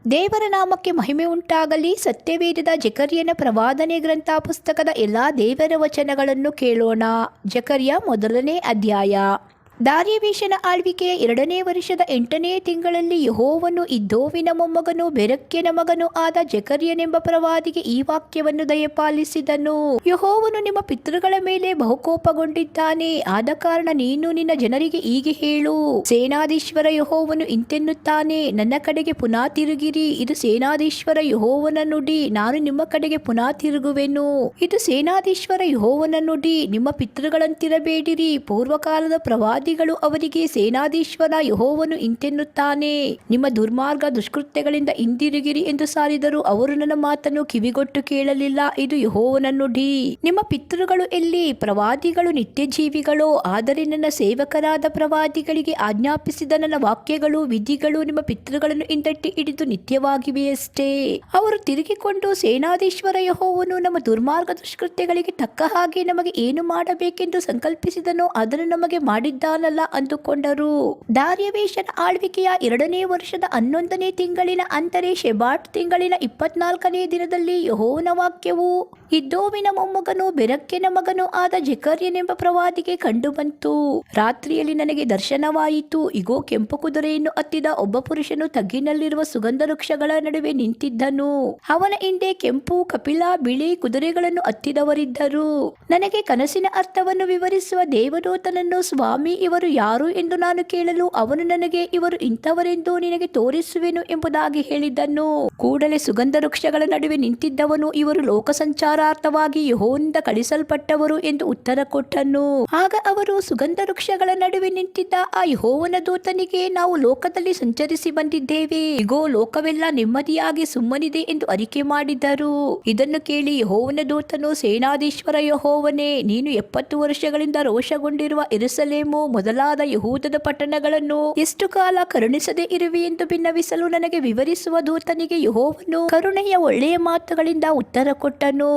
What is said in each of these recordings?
ದೇವರ ನಾಮಕ್ಕೆ ಮಹಿಮೆ ಉಂಟಾಗಲಿ. ಸತ್ಯವೇದದ ಜಕರ್ಯನ ಪ್ರವಾದನೆ ಗ್ರಂಥ ಪುಸ್ತಕದ ಎಲ್ಲಾ ದೇವರ ವಚನಗಳನ್ನು ಕೇಳೋಣ. ಜಕರ್ಯ 1ನೇ ಅಧ್ಯಾಯ. ದಾರ್ಯಾವೇಶನ ಆಳ್ವಿಕೆಯ 2ನೇ ವರ್ಷದ 8ನೇ ತಿಂಗಳಲ್ಲಿ ಯೆಹೋವನು ಇದ್ದೋವಿನ ಮೊಮ್ಮಗನೂ ಬೆರೆಕ್ಯನ ಮಗನೂ ಆದ ಜಕರ್ಯನೆಂಬ ಪ್ರವಾದಿಗೆ ಈ ವಾಕ್ಯವನ್ನು ದಯಪಾಲಿಸಿದನು. ಯೆಹೋವನು ನಿಮ್ಮ ಪಿತೃಗಳ ಮೇಲೆ ಬಹುಕೋಪಗೊಂಡಿದ್ದಾನೆ. ಆದ ಕಾರಣ ನೀನು ನಿನ್ನ ಜನರಿಗೆ ಹೀಗೆ ಹೇಳು, ಸೇನಾಧೀಶ್ವರ ಯೆಹೋವನು ಇಂತೆನ್ನುತ್ತಾನೆ, ನನ್ನ ಕಡೆಗೆ ಪುನಃ ತಿರುಗಿರಿ. ಇದು ಸೇನಾಧೀಶ್ವರ ಯೆಹೋವನ ನುಡಿ. ನಾನು ನಿಮ್ಮ ಕಡೆಗೆ ಪುನಃ ತಿರುಗುವೆನು. ಇದು ಸೇನಾಧೀಶ್ವರ ಯೆಹೋವನ ನುಡಿ. ನಿಮ್ಮ ಪಿತೃಗಳಂತಿರಬೇಡಿರಿ. ಪೂರ್ವಕಾಲದ ಪ್ರವಾದಿಗಳು ಅವರಿಗೆ, ಸೇನಾಧೀಶ್ವರ ಯೆಹೋವನು ಇಂತೆನ್ನುತ್ತಾನೆ, ನಿಮ್ಮ ದುರ್ಮಾರ್ಗ ದುಷ್ಕೃತ್ಯಗಳಿಂದ ಹಿಂದಿರುಗಿರಿ ಎಂದು ಸಾರಿದರು. ಅವರು ನನ್ನ ಮಾತನ್ನು ಕಿವಿಗೊಟ್ಟು ಕೇಳಲಿಲ್ಲ. ಇದು ಯೆಹೋವನ ನುಡಿ. ನಿಮ್ಮ ಪಿತೃಗಳು ಎಲ್ಲಿ? ಪ್ರವಾದಿಗಳು ನಿತ್ಯ ಜೀವಿಗಳು. ಆದರೆ ನನ್ನ ಸೇವಕರಾದ ಪ್ರವಾದಿಗಳಿಗೆ ಆಜ್ಞಾಪಿಸಿದ ನನ್ನ ವಾಕ್ಯಗಳು ವಿಧಿಗಳು ನಿಮ್ಮ ಪಿತೃಗಳನ್ನು ಹಿಂದಟ್ಟಿ ಹಿಡಿದು ನಿತ್ಯವಾಗಿವೆಯಷ್ಟೇ. ಅವರು ತಿರುಗಿಕೊಂಡು, ಸೇನಾಧೀಶ್ವರ ಯೆಹೋವನು ನಮ್ಮ ದುರ್ಮಾರ್ಗ ದುಷ್ಕೃತ್ಯಗಳಿಗೆ ತಕ್ಕ ಹಾಗೆ ನಮಗೆ ಏನು ಮಾಡಬೇಕೆಂದು ಸಂಕಲ್ಪಿಸಿದನೋ ಅದನ್ನು ನಮಗೆ ಮಾಡಿದ್ದಾನಲ್ಲ ಅಂದುಕೊಂಡರು. ದಾರ್ಯಾವೇಶನ ಆಳ್ವಿಕೆಯ 2ನೇ ವರ್ಷದ 11ನೇ ತಿಂಗಳಿನ ಅಂದರೆ ಶೆಬಾಟ್ ತಿಂಗಳಿನ 24ನೇ ದಿನದಲ್ಲಿ ಯೆಹೋವನ ವಾಕ್ಯವು ಇದ್ದೋವಿನ ಮೊಮ್ಮಗನೂ ಬೆರೆಕ್ಯನ ಮಗನೂ ಆದ ಜಕರ್ಯನೆಂಬ ಪ್ರವಾದಿಗೆ ಕಂಡುಬಂತು. ರಾತ್ರಿಯಲ್ಲಿ ನನಗೆ ದರ್ಶನವಾಯಿತು. ಇಗೋ, ಕೆಂಪು ಕುದುರೆಯನ್ನು ಹತ್ತಿದ ಒಬ್ಬ ಪುರುಷನು ತಗ್ಗಿನಲ್ಲಿರುವ ಸುಗಂಧ ವೃಕ್ಷಗಳ ನಡುವೆ ನಿಂತಿದ್ದನು. ಅವನ ಹಿಂದೆ ಕೆಂಪು, ಕಪಿಲ, ಬಿಳಿ ಕುದುರೆಗಳನ್ನು ಹತ್ತಿದವರಿದ್ದರು. ನನಗೆ ಕನಸಿನ ಅರ್ಥವನ್ನು ವಿವರಿಸುವ ದೇವದೂತನನ್ನು, ಸ್ವಾಮಿ, ಇವರು ಯಾರು ಎಂದು ನಾನು ಕೇಳಲು, ಅವನು ನನಗೆ, ಇವರು ಇಂಥವರೆಂದು ನಿನಗೆ ತೋರಿಸುವೆನು ಎಂಬುದಾಗಿ ಹೇಳಿದ್ದನು. ಕೂಡಲೇ ಸುಗಂಧ ವೃಕ್ಷಗಳ ನಡುವೆ ನಿಂತಿದ್ದವನು, ಇವರು ಲೋಕಸಂಚಾರಾರ್ಥವಾಗಿ ಯೆಹೋವನಿಂದ ಕಳಿಸಲ್ಪಟ್ಟವರು ಎಂದು ಉತ್ತರ ಕೊಟ್ಟನು. ಆಗ ಅವರು ಸುಗಂಧ ವೃಕ್ಷಗಳ ನಡುವೆ ನಿಂತಿದ್ದ ಆ ಯೆಹೋವನ ದೂತನಿಗೆ, ನಾವು ಲೋಕದಲ್ಲಿ ಸಂಚರಿಸಿ ಬಂದಿದ್ದೇವೆ. ಇಗೋ, ಲೋಕವೆಲ್ಲ ನೆಮ್ಮದಿಯಾಗಿ ಸುಮ್ಮನಿದೆ ಎಂದು ಅರಿಕೆ ಮಾಡಿದರು. ಇದನ್ನು ಕೇಳಿ ಯೆಹೋವನ ದೂತನು, ಸೇನಾಧೀಶ್ವರ ಯೆಹೋವನೇ, ನೀನು 70 ವರ್ಷಗಳಿಂದ ರೋಷಗೊಂಡಿರುವ ಯೆರೂಸಲೇಮು ಮೊದಲಾದ ಯೆಹೂದದ ಪಟ್ಟಣಗಳನ್ನು ಎಷ್ಟು ಕಾಲ ಕರುಣಿಸದೆ ಇರುವೆ ಎಂದು ಭಿನ್ನವಿಸಲು ನನಗೆ ವಿವರಿಸುವ ದೂತನಿಗೆ ಯೆಹೋವನು ಕರುಣೆಯ ಒಳ್ಳೆಯ ಮಾತುಗಳಿಂದ ಉತ್ತರ ಕೊಟ್ಟನು.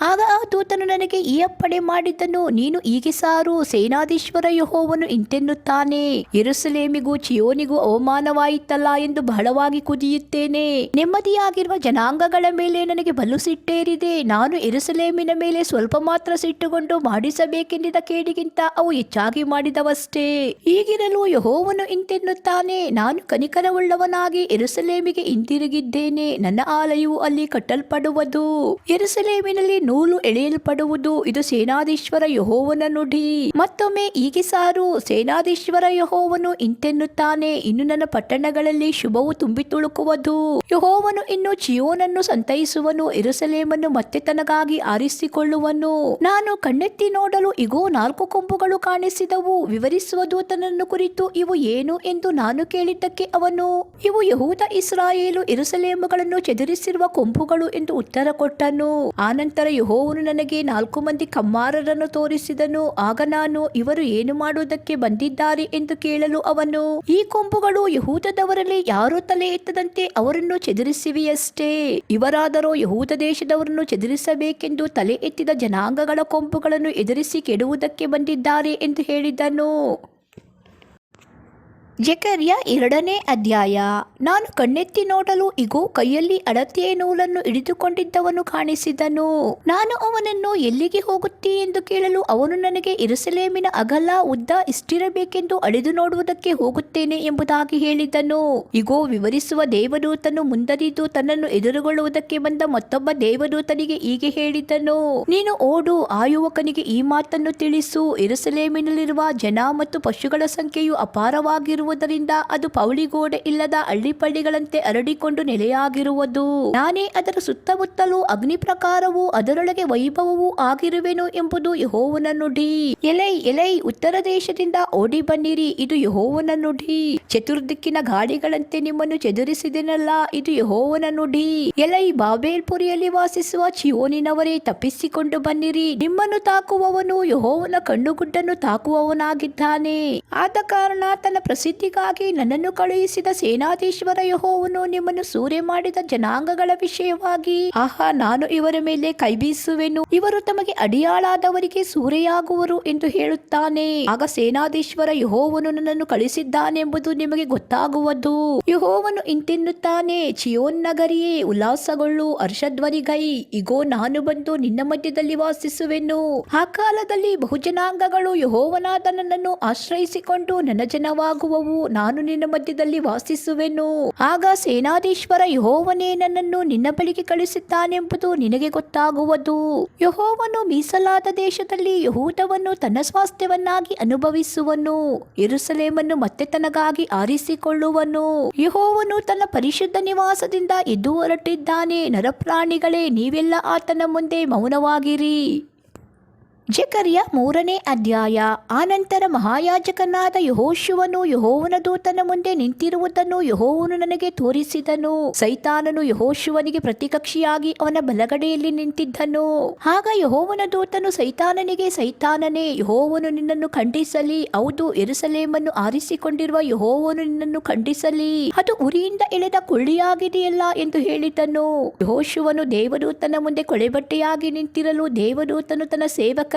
ಆಗ ಆ ದೂತನು ನನಗೆ ಈ ಅಪ್ಪಣೆ ಮಾಡಿದ್ದನು, ನೀನು ಹೀಗೆ ಸಾರು, ಸೇನಾಧೀಶ್ವರ ಯೆಹೋವನು ಇಂತೆನ್ನುತ್ತಾನೆ, ಯೆರೂಸಲೇಮಿಗೂ ಚಿಯೋನಿಗೂ ಅವಮಾನವಾಯಿತಲ್ಲ ಎಂದು ಬಹಳವಾಗಿ ಕುದಿಯುತ್ತೇನೆ. ನೆಮ್ಮದಿಯಾಗಿರುವ ಜನಾಂಗಗಳ ಮೇಲೆ ನನಗೆ ಬಲು ಸಿಟ್ಟೇರಿದೆ. ನಾನು ಯೆರೂಸಲೇಮಿನ ಮೇಲೆ ಸ್ವಲ್ಪ ಮಾತ್ರ ಸಿಟ್ಟುಕೊಂಡು ಮಾಡಿಸಬೇಕೆಂದಿದ್ದ ಕೇಡಿಗಿಂತ ಅವು ಹೆಚ್ಚಾಗಿ ಮಾಡಿದವಷ್ಟೇ. ಹೀಗಿರಲು ಯೆಹೋವನು ಇಂತೆನ್ನುತ್ತಾನೆ, ನಾನು ಕನಿಕರವುಳ್ಳವನಾಗಿ ಯೆರೂಸಲೇಮಿಗೆ ಹಿಂತಿರುಗಿದ್ದೇನೆ. ನನ್ನ ಆಲಯವು ಅಲ್ಲಿ ಕಟ್ಟಲ್ಪಡುವುದು. ಯೆರೂಸಲೇಮಿನಲ್ಲಿ ನೂಲು ಎಳೆಯಲ್ಪಡುವುದು. ಇದು ಸೇನಾಧೀಶ್ವರ ಯೆಹೋವನ ನುಡಿ. ಮತ್ತೊಮ್ಮೆ ಹೀಗೆ ಸಾರು, ಸೇನಾಧೀಶ್ವರ ಯೆಹೋವನು ಇಂತೆನ್ನುತ್ತಾನೆ, ಇನ್ನು ನನ್ನ ಪಟ್ಟಣಗಳಲ್ಲಿ ಶುಭವು ತುಂಬಿ ತುಳುಕುವುದು. ಯೆಹೋವನು ಇನ್ನು ಚಿಯೋನನ್ನು ಸಂತೈಸುವನು, ಯೆರೂಸಲೇಮನ್ನು ಮತ್ತೆ ತನಗಾಗಿ ಆರಿಸಿಕೊಳ್ಳುವನು. ನಾನು ಕಣ್ಣೆತ್ತಿ ನೋಡಲು ಇಗೋ, 4 ಕೊಂಬುಗಳು ಕಾಣಿಸಿದವು. ವಿವರಿಸುವ ದೂತನನ್ನು ಕುರಿತು, ಇವು ಏನು ಎಂದು ನಾನು ಕೇಳಿದ್ದಕ್ಕೆ ಅವನು, ಇವು ಯೆಹೂದ, ಇಸ್ರಾಯೇಲು, ಯೆರೂಸಲೇಮುಗಳನ್ನು ಚದುರಿಸಿರುವ ಕೊಂಬುಗಳು ಎಂದು ಉತ್ತರ ಕೊಟ್ಟನು. ಆನಂತರ ಯೆಹೋವನು ನನಗೆ 4 ಮಂದಿ ಕಮ್ಮಾರರನ್ನು ತೋರಿಸಿದನು. ಆಗ ನಾನು, ಇವರು ಏನು ಮಾಡುವುದಕ್ಕೆ ಬಂದಿದ್ದಾರೆ ಎಂದು ಕೇಳಲು ಅವನು, ಈ ಕೊಂಬುಗಳು ಯೆಹೂದದವರಲ್ಲಿ ಯಾರೂ ತಲೆ ಎತ್ತದಂತೆ ಅವರನ್ನು ಚದುರಿಸಿವೆಯಷ್ಟೇ. ಇವರಾದರೋ ಯೆಹೂದ ದೇಶದವರನ್ನು ಚದುರಿಸಬೇಕೆಂದು ತಲೆ ಎತ್ತಿದ ಜನಾಂಗಗಳ ಕೊಂಬುಗಳನ್ನು ಎದುರಿಸಿ ಕೆಡುವುದಕ್ಕೆ ಬಂದಿದ್ದಾರೆ ಎಂದು ಹೇಳಿದನು. ಜಕರ್ಯ 2ನೇ ಅಧ್ಯಾಯ. ನಾನು ಕಣ್ಣೆತ್ತಿ ನೋಡಲು ಇಗೋ, ಕೈಯಲ್ಲಿ ಅಳತೆಯ ನೂಲನ್ನು ಹಿಡಿದುಕೊಂಡಿದ್ದವನು ಕಾಣಿಸಿದನು. ನಾನು ಅವನನ್ನು, ಎಲ್ಲಿಗೆ ಹೋಗುತ್ತೀ ಎಂದು ಕೇಳಲು ಅವನು ನನಗೆ, ಯೆರೂಸಲೇಮಿನ ಅಗಲ ಉದ್ದ ಇಷ್ಟಿರಬೇಕೆಂದು ಅಳೆದು ನೋಡುವುದಕ್ಕೆ ಹೋಗುತ್ತೇನೆ ಎಂಬುದಾಗಿ ಹೇಳಿದನು. ಇಗೋ, ವಿವರಿಸುವ ದೇವದೂತನು ಮುಂದರಿದು ತನ್ನನ್ನು ಎದುರುಗೊಳ್ಳುವುದಕ್ಕೆ ಬಂದ ಮತ್ತೊಬ್ಬ ದೇವದೂತನಿಗೆ ಹೀಗೆ ಹೇಳಿದನು, ನೀನು ಓಡು, ಆ ಯುವಕನಿಗೆ ಈ ಮಾತನ್ನು ತಿಳಿಸು, ಯೆರೂಸಲೇಮಿನಲ್ಲಿರುವ ಜನ ಮತ್ತು ಪಶುಗಳ ಸಂಖ್ಯೆಯು ಅಪಾರವಾಗಿರುವುದರಿಂದ ಅದು ಪೌಳಿಗೋಡೆ ಇಲ್ಲದ ಹಳ್ಳಿಪಳ್ಳಿಗಳಂತೆ ಹರಡಿಕೊಂಡು ನೆಲೆಯಾಗಿರುವುದು. ನಾನೇ ಅದರ ಸುತ್ತಮುತ್ತಲೂ ಅಗ್ನಿ ಪ್ರಕಾರವೂ ಅದರೊಳಗೆ ವೈಭವವೂ ಆಗಿರುವೆನು ಎಂಬುದು ಯೆಹೋವನ ನುಡಿ. ಎಲೈ, ಉತ್ತರ ದೇಶದಿಂದ ಓಡಿ ಬನ್ನಿರಿ. ಇದು ಯೆಹೋವನ ನುಡಿ. ಚತುರ್ದಿಕ್ಕಿನ ಗಾಳಿಗಳಂತೆ ನಿಮ್ಮನ್ನು ಚದುರಿಸಿದೆನಲ್ಲ, ಇದು ಯೆಹೋವನ ನುಡಿ. ಎಲೈ, ಬಾಬೇಲ್ ಪುರಿಯಲ್ಲಿ ವಾಸಿಸುವ ಚಿಯೋನಿನವರೇ, ತಪ್ಪಿಸಿಕೊಂಡು ಬನ್ನಿರಿ. ನಿಮ್ಮನ್ನು ತಾಕುವವನು ಯೆಹೋವನ ಕಣ್ಣುಗುಡ್ಡನ್ನು ತಾಕುವವನಾಗಿದ್ದಾನೆ. ಆದ ಕಾರಣ ತನ್ನ ಪ್ರಸಿದ್ಧ ಪ್ರಸಿದ್ಧಿಗಾಗಿ ನನ್ನನ್ನು ಕಳುಹಿಸಿದ ಸೇನಾಧೀಶ್ವರ ಯೆಹೋವನು ನಿಮ್ಮನ್ನು ಸೂರೆ ಮಾಡಿದ ಜನಾಂಗಗಳ ವಿಷಯವಾಗಿ ಆಹಾ, ನಾನು ಇವರ ಮೇಲೆ ಕೈ ಬೀಸುವೆನು, ಇವರು ತಮಗೆ ಅಡಿಯಾಳಾದವರಿಗೆ ಸೂರೆಯಾಗುವರು ಎಂದು ಹೇಳುತ್ತಾನೆ. ಆಗ ಸೇನಾಧೀಶ್ವರ ಯೆಹೋವನು ನನ್ನನ್ನು ಕಳಿಸಿದ್ದಾನೆಂಬುದು ನಿಮಗೆ ಗೊತ್ತಾಗುವುದು. ಯೆಹೋವನು ಇಂತೆನ್ನುತ್ತಾನೆ, ಚಿಯೋನ್ ನಗರಿಯೇ ಉಲ್ಲಾಸಗೊಳ್ಳು, ಹರ್ಷಧ್ವನಿಗೈ, ಇಗೋ ನಾನು ಬಂದು ನಿನ್ನ ಮಧ್ಯದಲ್ಲಿ ವಾಸಿಸುವೆನು. ಆ ಕಾಲದಲ್ಲಿ ಬಹುಜನಾಂಗಗಳು ಯೆಹೋವನಾದ ನನ್ನನ್ನು ಆಶ್ರಯಿಸಿಕೊಂಡು ನನ್ನ ಜನವಾಗುವವು, ನಾನು ನಿನ್ನ ಮಧ್ಯದಲ್ಲಿ ವಾಸಿಸುವೆನು. ಆಗ ಸೇನಾಧೀಶ್ವರ ಯೆಹೋವನೇ ನನ್ನನ್ನು ನಿನ್ನ ಬಳಿಗೆ ಕಳಿಸಿದ್ದಾನೆಂಬುದು ನಿನಗೆ ಗೊತ್ತಾಗುವುದು. ಯೆಹೋವನು ಮೀಸಲಾದ ದೇಶದಲ್ಲಿ ಯೆಹೂದವನ್ನು ತನ್ನ ಸ್ವಾಸ್ಥ್ಯವನ್ನಾಗಿ ಅನುಭವಿಸುವನು, ಯೆರೂಸಲೇಮನ್ನು ಮತ್ತೆ ತನಗಾಗಿ ಆರಿಸಿಕೊಳ್ಳುವನು. ಯೆಹೋವನು ತನ್ನ ಪರಿಶುದ್ಧ ನಿವಾಸದಿಂದ ಎದ್ದು ಹೊರಟಿದ್ದಾನೆ. ನರಪ್ರಾಣಿಗಳೇ, ನೀವೆಲ್ಲ ಆತನ ಮುಂದೆ ಮೌನವಾಗಿರಿ. ಜೆಕರ್ಯ 3ನೇ ಅಧ್ಯಾಯ. ಆನಂತರ ಮಹಾಯಾಜಕನಾದ ಯೆಹೋಶುವನು ಯೆಹೋವನ ದೂತನ ಮುಂದೆ ನಿಂತಿರುವುದನ್ನು ಯೆಹೋವನು ನನಗೆ ತೋರಿಸಿದನು. ಸೈತಾನನು ಯೆಹೋಶುವನಿಗೆ ಪ್ರತಿಕಕ್ಷಿಯಾಗಿ ಅವನ ಬಲಗಡೆಯಲ್ಲಿ ನಿಂತಿದ್ದನು. ಆಗ ಯೆಹೋವನ ದೂತನು ಸೈತಾನನಿಗೆ, ಸೈತಾನನೇ, ಯೆಹೋವನು ನಿನ್ನನ್ನು ಖಂಡಿಸಲಿ, ಹೌದು, ಯೆರೂಸಲೇಮನ್ನು ಆರಿಸಿಕೊಂಡಿರುವ ಯೆಹೋವನು ನಿನ್ನನ್ನು ಖಂಡಿಸಲಿ, ಅದು ಉರಿಯಿಂದ ಎಳೆದ ಕೊಳ್ಳಿಯಾಗಿದೆಯಲ್ಲ ಎಂದು ಹೇಳಿದನು. ಯೆಹೋಶುವನು ದೇವದೂತನ ಮುಂದೆ ಕೊಳೆಬಟ್ಟೆಯಾಗಿ ನಿಂತಿರಲು ದೇವದೂತನು ತನ್ನ ಸೇವಕ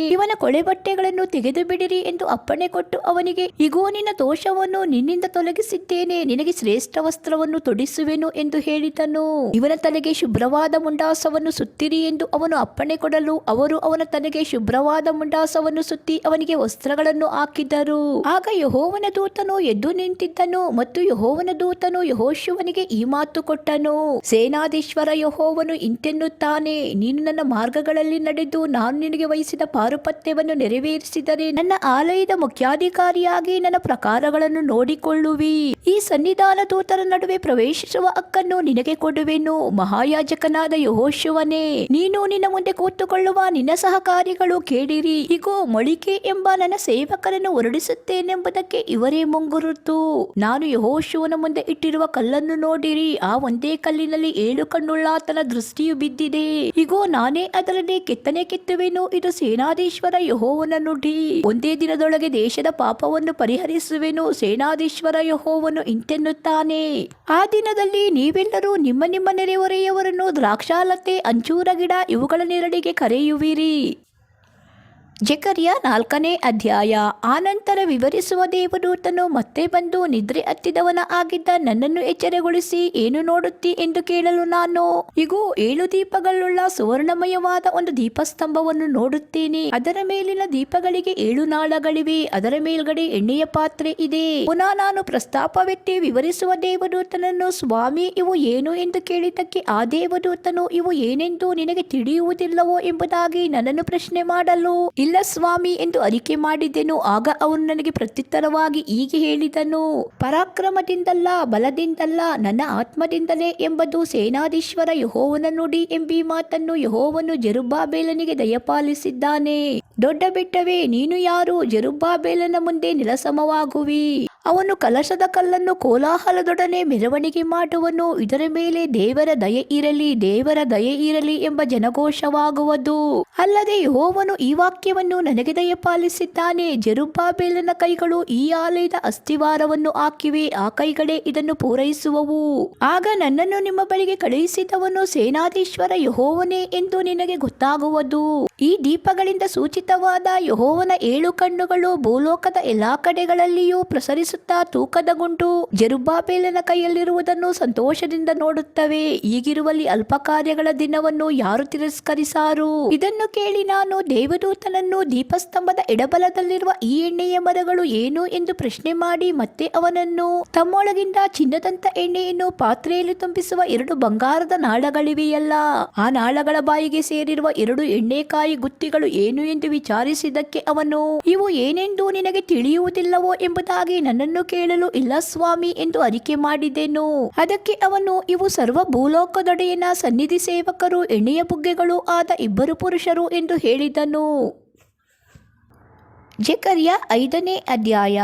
ಇವನ ಕೊಳೆಬಟ್ಟೆಗಳನ್ನು ತೆಗೆದು ಬಿಡಿರಿ ಎಂದು ಅಪ್ಪಣೆ ಕೊಟ್ಟು ಅವನಿಗೆ, ಇಗೋ ನಿನ್ನ ದೋಷವನ್ನು ನಿನ್ನಿಂದ ತೊಲಗಿಸಿದ್ದೇನೆ, ನಿನಗೆ ಶ್ರೇಷ್ಠ ವಸ್ತ್ರವನ್ನು ತೊಡಿಸುವೆನು ಎಂದು ಹೇಳಿದನು. ಇವನ ತಲೆಗೆ ಶುಭ್ರವಾದ ಮುಂಡಾಸವನ್ನು ಸುತ್ತಿರಿ ಎಂದು ಅವನು ಅಪ್ಪಣೆ ಕೊಡಲು ಅವರು ಅವನ ತಲೆಗೆ ಶುಭ್ರವಾದ ಮುಂಡಾಸವನ್ನು ಸುತ್ತಿ ಅವನಿಗೆ ವಸ್ತ್ರಗಳನ್ನು ಹಾಕಿದರು. ಆಗ ಯೆಹೋವನ ದೂತನು ಎದ್ದು ನಿಂತಿದ್ದನು ಮತ್ತು ಯೆಹೋವನ ದೂತನು ಯೆಹೋಶುವನಿಗೆ ಈ ಮಾತು ಕೊಟ್ಟನು. ಸೇನಾಧೀಶ್ವರ ಯೆಹೋವನು ಇಂತೆನ್ನುತ್ತಾನೆ, ನೀನು ನನ್ನ ಮಾರ್ಗಗಳಲ್ಲಿ ನಡೆದು ನಾನು ನಿನಗೆ ವಹಿಸಿದ ಪಾರುಪತ್ಯವನ್ನು ನೆರವೇರಿಸಿದರೆ ನನ್ನ ಆಲಯದ ಮುಖ್ಯಾಧಿಕಾರಿಯಾಗಿ ನನ್ನ ಪ್ರಕಾರಗಳನ್ನು ನೋಡಿಕೊಳ್ಳುವಿ. ಈ ಸನ್ನಿಧಾನ ದೂತರ ನಡುವೆ ಪ್ರವೇಶಿಸುವ ಹಕ್ಕನ್ನು ನಿನಗೆ ಕೊಡುವೆನು. ಮಹಾಯಾಜಕನಾದ ಯೆಹೋಶುವನೇ, ನೀನು ನಿನ್ನ ಮುಂದೆ ಕೂತುಕೊಳ್ಳುವ ನಿನ್ನ ಸಹಕಾರಿಗಳು ಕೇಳಿರಿ. ಇಗೋ, ಮೊಳಿಕೆ ಎಂಬ ನನ್ನ ಸೇವಕರನ್ನು ಹೊರಡಿಸುತ್ತೇನೆಂಬುದಕ್ಕೆ ಇವರೇ ಮುಂಗುರುತು. ನಾನು ಯೆಹೋಶುವನ ಮುಂದೆ ಇಟ್ಟಿರುವ ಕಲ್ಲನ್ನು ನೋಡಿರಿ. ಆ ಒಂದೇ ಕಲ್ಲಿನಲ್ಲಿ 7 ಕಣ್ಣುಳ್ಳಾತನ ದೃಷ್ಟಿಯು ಬಿದ್ದಿದೆ. ಇಗೋ, ನಾನೇ ಅದರಲ್ಲಿ ಕೆತ್ತನೆ ಕೆತ್ತುವೆನು. ಇದು ಸೇನಾಧೀಶ್ವರ ಯೆಹೋವನ ನುಡಿ. ಒಂದೇ ದಿನದೊಳಗೆ ದೇಶದ ಪಾಪವನ್ನು ಪರಿಹರಿಸುವೆನು. ಸೇನಾಧೀಶ್ವರ ಯೆಹೋವನು ಇಂತೆನ್ನುತ್ತಾನೆ, ಆ ದಿನದಲ್ಲಿ ನೀವೆಲ್ಲರೂ ನಿಮ್ಮ ನಿಮ್ಮ ನೆರೆಹೊರೆಯವರನ್ನು ದ್ರಾಕ್ಷಾಲತೆ, ಅಂಜೂರ ಗಿಡ ಇವುಗಳ ನೆರಳಿಗೆ ಕರೆಯುವಿರಿ. ಜೆಕರ್ಯ 4ನೇ ಅಧ್ಯಾಯ. ಆನಂತರ ವಿವರಿಸುವ ದೇವದೂತನು ಮತ್ತೆ ಬಂದು ನಿದ್ರೆ ಹತ್ತಿದವನ ಆಗಿದ್ದ ನನ್ನನ್ನು ಎಚ್ಚರಗೊಳಿಸಿ, ಏನು ನೋಡುತ್ತಿ ಎಂದು ಕೇಳಲು ನಾನು, ಇಗೋ, 7 ದೀಪಗಳುಳ್ಳ ಸುವರ್ಣಮಯವಾದ ಒಂದು ದೀಪಸ್ತಂಭವನ್ನು ನೋಡುತ್ತೇನೆ. ಅದರ ಮೇಲಿನ ದೀಪಗಳಿಗೆ 7 ನಾಳಗಳಿವೆ. ಅದರ ಮೇಲ್ಗಡೆ ಎಣ್ಣೆಯ ಪಾತ್ರೆ ಇದೆ. ಪುನಃ ನಾನು ಪ್ರಸ್ತಾಪವೆತ್ತಿ ವಿವರಿಸುವ ದೇವದೂತನನ್ನು, ಸ್ವಾಮಿ, ಇವು ಏನು ಎಂದು ಕೇಳಿದ್ದಕ್ಕೆ ಆ ದೇವದೂತನು, ಇವು ಏನೆಂದು ನಿನಗೆ ತಿಳಿಯುವುದಿಲ್ಲವೋ ಎಂಬುದಾಗಿ ನನ್ನನ್ನು ಪ್ರಶ್ನೆ ಮಾಡಲು, ಇಲ್ಲ ಸ್ವಾಮಿ ಎಂದು ಅರಿಕೆ ಮಾಡಿದೆನು. ಆಗ ಅವನು ನನಗೆ ಪ್ರತ್ಯುತ್ತರವಾಗಿ ಹೀಗೆ ಹೇಳಿದನು, ಪರಾಕ್ರಮದಿಂದಲ್ಲ, ಬಲದಿಂದಲ್ಲ, ನನ್ನ ಆತ್ಮದಿಂದಲೇ ಎಂಬುದು ಸೇನಾಧೀಶ್ವರ ಯೆಹೋವನ ನುಡಿ ಎಂಬೀ ಮಾತನ್ನು ಯೆಹೋವನು ಜೆರುಬ್ಬಾಬೆಲನಿಗೆ ದಯಪಾಲಿಸಿದ್ದಾನೆ. ದೊಡ್ಡ ಬೆಟ್ಟವೇ, ನೀನು ಯಾರು? ಜೆರುಬ್ಬಾಬೆಲನ ಮುಂದೆ ನೆಲಸಮವಾಗುವಿ. ಅವನು ಕಲಶದ ಕಲ್ಲನ್ನು ಕೋಲಾಹಲದೊಡನೆ ಮೆರವಣಿಗೆ ಮಾಡುವನು. ಇದರ ಮೇಲೆ ದೇವರ ದಯೆ ಇರಲಿ, ದೇವರ ದಯೆ ಇರಲಿ ಎಂಬ ಜನಘೋಷವಾಗುವುದು. ಅಲ್ಲದೆ ಯೆಹೋವನು ಈ ವಾಕ್ಯವನ್ನು ನನಗೆ ದಯಪಾಲಿಸಿದ್ದಾನೆ, ಜೆರುಬ್ಬಾಬೆಲನ ಕೈಗಳು ಈ ಆಲಯದ ಅಸ್ತಿವಾರವನ್ನು ಹಾಕಿವೆ, ಆ ಕೈಗಳೇ ಇದನ್ನು ಪೂರೈಸುವವು. ಆಗ ನನ್ನನ್ನು ನಿಮ್ಮ ಬಳಿಗೆ ಕಳುಹಿಸಿದವನು ಸೇನಾಧೀಶ್ವರ ಯೆಹೋವನೇ ಎಂದು ನಿನಗೆ ಗೊತ್ತಾಗುವುದು. ಈ ದೀಪಗಳಿಂದ ಸೂಚಿತವಾದ ಯೆಹೋವನ 7 ಕಣ್ಣುಗಳು ಭೂಲೋಕದ ಎಲ್ಲಾ ಕಡೆಗಳಲ್ಲಿಯೂ ಪ್ರಸರಿಸುತ್ತಾ ತೂಕದ ಗುಂಡು ಜೆರುಬ್ಬಾಬೆಲನ ಕೈಯಲ್ಲಿರುವುದನ್ನು ಸಂತೋಷದಿಂದ ನೋಡುತ್ತವೆ. ಈಗಿರುವಲ್ಲಿ ಅಲ್ಪ ಕಾರ್ಯಗಳ ದಿನವನ್ನು ಯಾರು ತಿರಸ್ಕರಿಸಾರು? ಇದನ್ನು ಕೇಳಿ ನಾನು ದೇವದೂತನನ್ನು, ದೀಪಸ್ತಂಭದ ಎಡಬಲದಲ್ಲಿರುವ ಈ ಎಣ್ಣೆಯ ಮರಗಳು ಏನು ಎಂದು ಪ್ರಶ್ನೆ ಮಾಡಿ ಮತ್ತೆ ಅವನನ್ನು, ತಮ್ಮೊಳಗಿಂದ ಚಿನ್ನದಂತ ಎಣ್ಣೆಯನ್ನು ಪಾತ್ರೆಯಲ್ಲಿ ತುಂಬಿಸುವ 2 ಬಂಗಾರದ ನಾಳಗಳಿವೆಯಲ್ಲ, ಆ ನಾಳಗಳ ಬಾಯಿಗೆ ಸೇರಿರುವ 2 ಎಣ್ಣೆಕಾಯಿ ಗುತ್ತಿಗಳು ಏನು ಎಂದು ವಿಚಾರಿಸಿದ್ದಕ್ಕೆ ಅವನು, ಇವು ಏನೆಂದು ನಿನಗೆ ತಿಳಿಯುವುದಿಲ್ಲವೋ ಎಂಬುದಾಗಿ ನನ್ನನ್ನು ಕೇಳಲು, ಇಲ್ಲ ಸ್ವಾಮಿ ಎಂದು ಅರಿಕೆ ಮಾಡಿದೆನು. ಅದಕ್ಕೆ ಅವನು, ಇವು ಸರ್ವ ಭೂಲೋಕದೊಡೆಯನ ಸನ್ನಿಧಿ ಸೇವಕರು, ಎಣ್ಣೆಯ ಬುಗ್ಗೆಗಳು ಆದ 2 ಪುರುಷರು ಎಂದು ಹೇಳಿದನು. ಜೆಕರ್ಯ 5ನೇ ಅಧ್ಯಾಯ.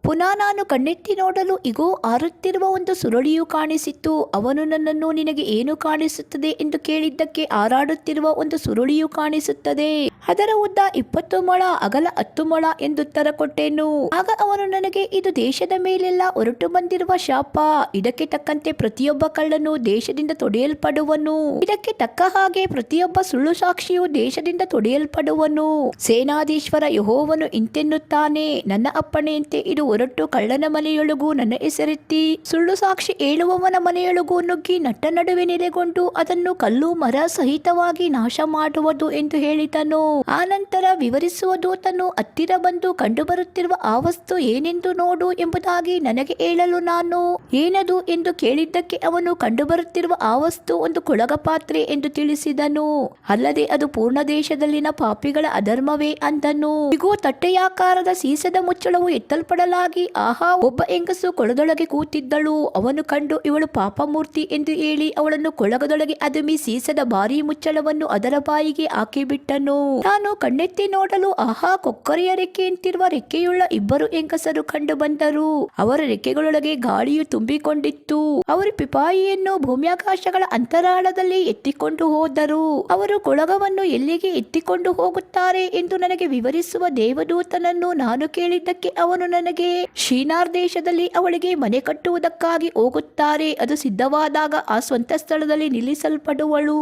ಪುನಃ ನಾನು ಕಣ್ಣೆತ್ತಿ ನೋಡಲು ಇಗೋ ಹಾರುತ್ತಿರುವ ಒಂದು ಸುರುಳಿಯು ಕಾಣಿಸಿತು. ಅವನು ನನ್ನನ್ನು, ನಿನಗೆ ಏನು ಕಾಣಿಸುತ್ತದೆ ಎಂದು ಕೇಳಿದ್ದಕ್ಕೆ, ಹಾರಾಡುತ್ತಿರುವ ಒಂದು ಸುರುಳಿಯು ಕಾಣಿಸುತ್ತದೆ, ಅದರ ಉದ್ದ 20 ಮೊಳ, ಅಗಲ 10 ಮೊಳ ಎಂದುತ್ತರ ಕೊಟ್ಟೆನು. ಆಗ ಅವನು ನನಗೆ, ಇದು ದೇಶದ ಮೇಲೆಲ್ಲ ಹೊರಟು ಬಂದಿರುವ ಶಾಪ. ಇದಕ್ಕೆ ತಕ್ಕಂತೆ ಪ್ರತಿಯೊಬ್ಬ ಕಳ್ಳನು ದೇಶದಿಂದ ತೊಡೆಯಲ್ಪಡುವನು. ಇದಕ್ಕೆ ತಕ್ಕ ಹಾಗೆ ಪ್ರತಿಯೊಬ್ಬ ಸುಳ್ಳು ಸಾಕ್ಷಿಯು ದೇಶದಿಂದ ತೊಡೆಯಲ್ಪಡುವನು. ಸೇನಾಧೀಶ್ವರ ಯೆಹೋವನು ಇಂತೆನ್ನುತ್ತಾನೆ, ನನ್ನ ಅಪ್ಪಣೆಯಂತೆ ಇದು ಹೊರಟು ಕಳ್ಳನ ಮನೆಯೊಳಗೂ ನನ್ನ ಹೆಸರೆತ್ತಿ ಸುಳ್ಳು ಸಾಕ್ಷಿ ಹೇಳುವವನ ಮನೆಯೊಳಗೂ ನುಗ್ಗಿ ನಟ್ಟ ನಡುವೆ ನೆಲೆಗೊಂಡು ಅದನ್ನು ಕಲ್ಲು ಮರ ಸಹಿತವಾಗಿ ನಾಶ ಮಾಡುವುದು ಎಂದು ಹೇಳಿದನು. ಆನಂತರ ವಿವರಿಸುವ ದೂತನು ಹತ್ತಿರ ಬಂದು, ಕಂಡುಬರುತ್ತಿರುವ ಆ ವಸ್ತು ಏನೆಂದು ನೋಡು ಎಂಬುದಾಗಿ ನನಗೆ ಹೇಳಲು, ನಾನು ಏನದು ಎಂದು ಕೇಳಿದ್ದಕ್ಕೆ ಅವನು, ಕಂಡುಬರುತ್ತಿರುವ ಆ ವಸ್ತು ಒಂದು ಕೊಳಗ ಪಾತ್ರೆ ಎಂದು ತಿಳಿಸಿದನು. ಅಲ್ಲದೆ ಅದು ಪೂರ್ಣ ದೇಶದಲ್ಲಿನ ಪಾಪಿಗಳ ಅಧರ್ಮವೇ ಅಂದನು. ಇಗೋ, ತಟ್ಟೆಯಾಕಾರದ ಸೀಸದ ಮುಚ್ಚಳವು ಎತ್ತಲ್ಪಡಲಾಗಿ, ಆಹಾ, ಒಬ್ಬ ಹೆಂಗಸು ಕೊಳದೊಳಗೆ ಕೂತಿದ್ದಳು. ಅವನು ಕಂಡು, ಇವಳು ಪಾಪಮೂರ್ತಿ ಎಂದು ಹೇಳಿ ಅವಳನ್ನು ಕೊಳಗದೊಳಗೆ ಅದುಮಿ ಸೀಸದ ಭಾರೀ ಮುಚ್ಚಳವನ್ನು ಅದರ ಬಾಯಿಗೆ ಹಾಕಿಬಿಟ್ಟನು. ನಾನು ಕಣ್ಣೆತ್ತಿ ನೋಡಲು, ಆಹಾ, ಕೊಕ್ಕರೆಯ ರೆಕ್ಕೆಯಂತಿರುವ ರೆಕ್ಕೆಯುಳ್ಳ 2 ಹೆಂಗಸರು ಕಂಡು ಬಂದರು. ಅವರ ರೆಕ್ಕೆಗಳೊಳಗೆ ಗಾಳಿಯು ತುಂಬಿಕೊಂಡಿತ್ತು. ಅವರು ಪಿಪಾಯಿಯನ್ನು ಭೂಮ್ಯಾಕಾಶಗಳ ಅಂತರಾಳದಲ್ಲಿ ಎತ್ತಿಕೊಂಡು ಹೋದರು. ಅವರು ಕೊಳಗವನ್ನು ಎಲ್ಲಿಗೆ ಎತ್ತಿಕೊಂಡು ಹೋಗುತ್ತಾರೆ ಎಂದು ನನಗೆ ವಿವರಿಸುವ ದೇವದೂತನನ್ನು ನಾನು ಕೇಳಿದ್ದಕ್ಕೆ ಅವನು ನನಗೆ, ಶಿನಾರ್ ದೇಶದಲ್ಲಿ ಅವಳಿಗೆ ಮನೆ ಕಟ್ಟುವುದಕ್ಕಾಗಿ ಹೋಗುತ್ತಾರೆ. ಅದು ಸಿದ್ಧವಾದಾಗ ಆ ಸ್ವಂತ ಸ್ಥಳದಲ್ಲಿ ನಿಲ್ಲಿಸಲ್ಪಡುವಳು.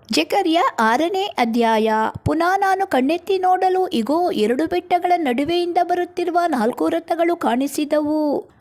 ಜೆಕರ್ಯ 6ನೇ ಅಧ್ಯಾಯ. ಪುನಃ ನಾನು ಕಣ್ಣೆತ್ತಿ ನೋಡಲು ಇಗೋ, 2 ಬೆಟ್ಟಗಳ ನಡುವೆಯಿಂದ ಬರುತ್ತಿರುವ 4 ರಥಗಳು ಕಾಣಿಸಿದವು.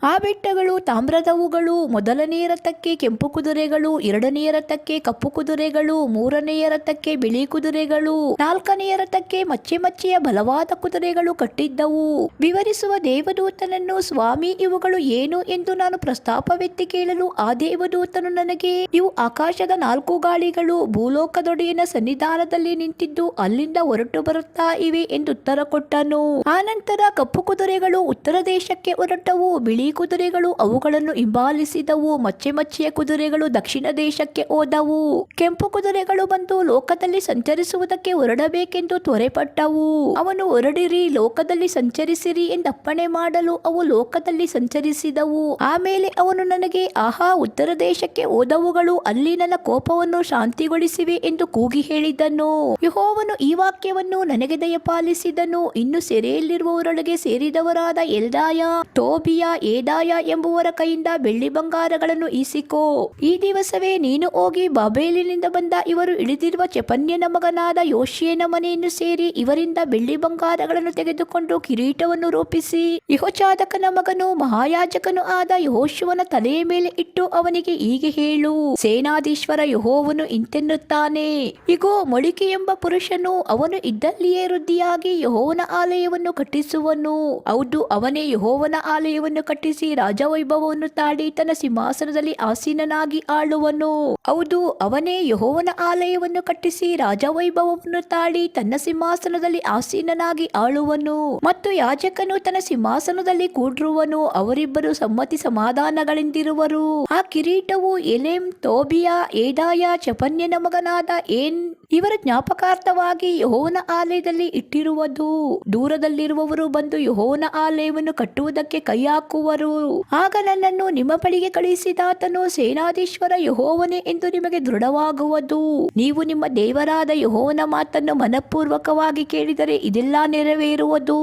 ಆ ಬೆಟ್ಟಗಳು ತಾಮ್ರದವುಗಳು. ಮೊದಲನೆಯ ರಥಕ್ಕೆ ಕೆಂಪು ಕುದುರೆಗಳು, 2ನೆಯ ರಥಕ್ಕೆ ಕಪ್ಪು ಕುದುರೆಗಳು, 3ನೆಯ ರಥಕ್ಕೆ ಬಿಳಿ ಕುದುರೆಗಳು, 4ನೆಯ ರಥಕ್ಕೆ ಮಚ್ಚೆಯ ಬಲವಾದ ಕುದುರೆಗಳು ಕಟ್ಟಿದ್ದವು. ವಿವರಿಸುವ ದೇವದೂತನನ್ನು, ಸ್ವಾಮಿ, ಇವುಗಳು ಏನು ಎಂದು ನಾನು ಪ್ರಸ್ತಾಪವೆತ್ತಿ ಕೇಳಲು, ಆ ದೇವದೂತನು ನನಗೆ, ಇವು ಆಕಾಶದ 4 ಗಾಳಿಗಳು, ಭೂಲೋಕದೊಡೆಯನ ಸನ್ನಿಧಾನದಲ್ಲಿ ನಿಂತಿದ್ದು ಅಲ್ಲಿಂದ ಹೊರಟು ಬರುತ್ತಾ ಇವೆ ಎಂದು ಉತ್ತರ ಕೊಟ್ಟನು. ಆನಂತರ ಕಪ್ಪು ಕುದುರೆಗಳು ಉತ್ತರ ದೇಶಕ್ಕೆ ಹೊರಟವು, ಬಿಳಿ ಕುದುರೆಗಳು ಅವುಗಳನ್ನು ಹಿಂಬಾಲಿಸಿದವು, ಮಚ್ಚೆಯ ಕುದುರೆಗಳು ದಕ್ಷಿಣ ದೇಶಕ್ಕೆ ಹೋದವು. ಕೆಂಪು ಕುದುರೆಗಳು ಬಂದು ಲೋಕದಲ್ಲಿ ಸಂಚರಿಸುವುದಕ್ಕೆ ಹೊರಡಬೇಕೆಂದು ತ್ವರೆಪಟ್ಟವು. ಅವನು, ಹೊರಡಿರಿ, ಲೋಕದಲ್ಲಿ ಸಂಚರಿಸಿರಿ ಎಂದಪ್ಪಣೆ ಮಾಡಲು ಅವು ಲೋಕದಲ್ಲಿ ಸಂಚರಿಸಿದವು. ಆಮೇಲೆ ಅವನು ನನಗೆ, ಆಹಾ, ಉತ್ತರ ದೇಶಕ್ಕೆ ಹೋದವುಗಳು ಅಲ್ಲಿ ನನ್ನ ಕೋಪವನ್ನು ಶಾಂತಿಗೊಳಿಸಿವೆ ಎಂದು ಕೂಗಿ ಹೇಳಿದನು. ಯೆಹೋವನು ಈ ವಾಕ್ಯವನ್ನು ನನಗೆ ದಯಪಾಲಿಸಿದನು. ಇನ್ನು ಸೆರೆಯಲ್ಲಿರುವವರೊಳಗೆ ಸೇರಿದವರಾದ ಎಲ್ದಾಯ, ಟೋಬಿಯ, ಏದಾಯ ಎಂಬುವರ ಕೈಯಿಂದ ಬೆಳ್ಳಿ ಬಂಗಾರಗಳನ್ನು ಈಸಿಕೋ. ಈ ದಿವಸವೇ ನೀನು ಹೋಗಿ ಬಾಬೇಲಿನಿಂದ ಬಂದ ಇವರು ಇಳಿದಿರುವ ಚೆಫನ್ಯನ ಮಗನಾದ ಯೋಷಿಯನ ಮನೆಯನ್ನು ಸೇರಿ ಇವರಿಂದ ಬೆಳ್ಳಿ ಬಂಗಾರಗಳನ್ನು ತೆಗೆದುಕೊಂಡು ಕಿರೀಟವನ್ನು ರೂಪಿಸಿ ಯೆಹೋಚಾದಾಕನ ಮಗನು ಮಹಾಯಾಜಕನು ಆದ ಯೆಹೋಶುವನ ತಲೆಯ ಮೇಲೆ ಇಟ್ಟು ಅವನಿಗೆ ಹೀಗೆ ಹೇಳು, ಸೇನಾಧೀಶ್ವರ ಯೆಹೋವನು ಇಂತೆನ್ನುತ್ತಾನೆ, ಇಗೋ, ಮೊಳಿಕೆ ಎಂಬ ಪುರುಷನು, ಅವನು ಇದ್ದಲ್ಲಿಯೇ ವೃದ್ಧಿಯಾಗಿ ಯೆಹೋವನ ಆಲಯವನ್ನು ಕಟ್ಟಿಸುವನು. ಹೌದು, ಅವನೇ ಯೆಹೋವನ ಆಲಯವನ್ನು ಕಟ್ಟಿಸಿ ರಾಜವೈಭವವನ್ನು ತಾಳಿ ತನ್ನ ಸಿಂಹಾಸನದಲ್ಲಿ ಆಸೀನನಾಗಿ ಆಳುವನು. ಹೌದು, ಅವನೇ ಯೆಹೋವನ ಆಲಯವನ್ನು ಕಟ್ಟಿಸಿ ರಾಜವೈಭವವನ್ನು ತಾಳಿ ತನ್ನ ಸಿಂಹಾಸನದಲ್ಲಿ ಆಸೀನನಾಗಿ ಆಳುವನು. ಮತ್ತು ಯಾಜಕನು ತನ್ನ ಸಿಂಹಾಸನದಲ್ಲಿ ಕೂಡಿರುವನು. ಅವರಿಬ್ಬರು ಸಮ್ಮತಿ ಸಮಾಧಾನಗಳಿಂದಿರುವರು. ಆ ಕಿರೀಟವು ಎಲೆಮ್, ಟೋಬಿಯ, ಏದಾಯ, ಚೆಫನ್ಯನ ಮಗನಾದ ಏನ್ ಇವರ ಜ್ಞಾಪಕಾರ್ಥವಾಗಿ ಯೆಹೋವನ ಆಲಯದಲ್ಲಿ ಇಟ್ಟಿರುವುದು. ದೂರದಲ್ಲಿರುವವರು ಬಂದು ಯೆಹೋವನ ಆಲಯವನ್ನು ಕಟ್ಟುವುದಕ್ಕೆ ಕೈ ಹಾಕುವರು. ಆಗ ನನ್ನನ್ನು ನಿಮ್ಮ ಬಳಿಗೆ ಕಳುಹಿಸಿದಾತನು ಸೇನಾಧೀಶ್ವರ ಯೆಹೋವನೇ ಎಂದು ನಿಮಗೆ ದೃಢವಾಗುವುದು. ನೀವು ನಿಮ್ಮ ದೇವರಾದ ಯೆಹೋವನ ಮಾತನ್ನು ಮನಪೂರ್ವಕವಾಗಿ ಕೇಳಿದರೆ ಇದೆಲ್ಲ ನೆರವೇರುವುದು.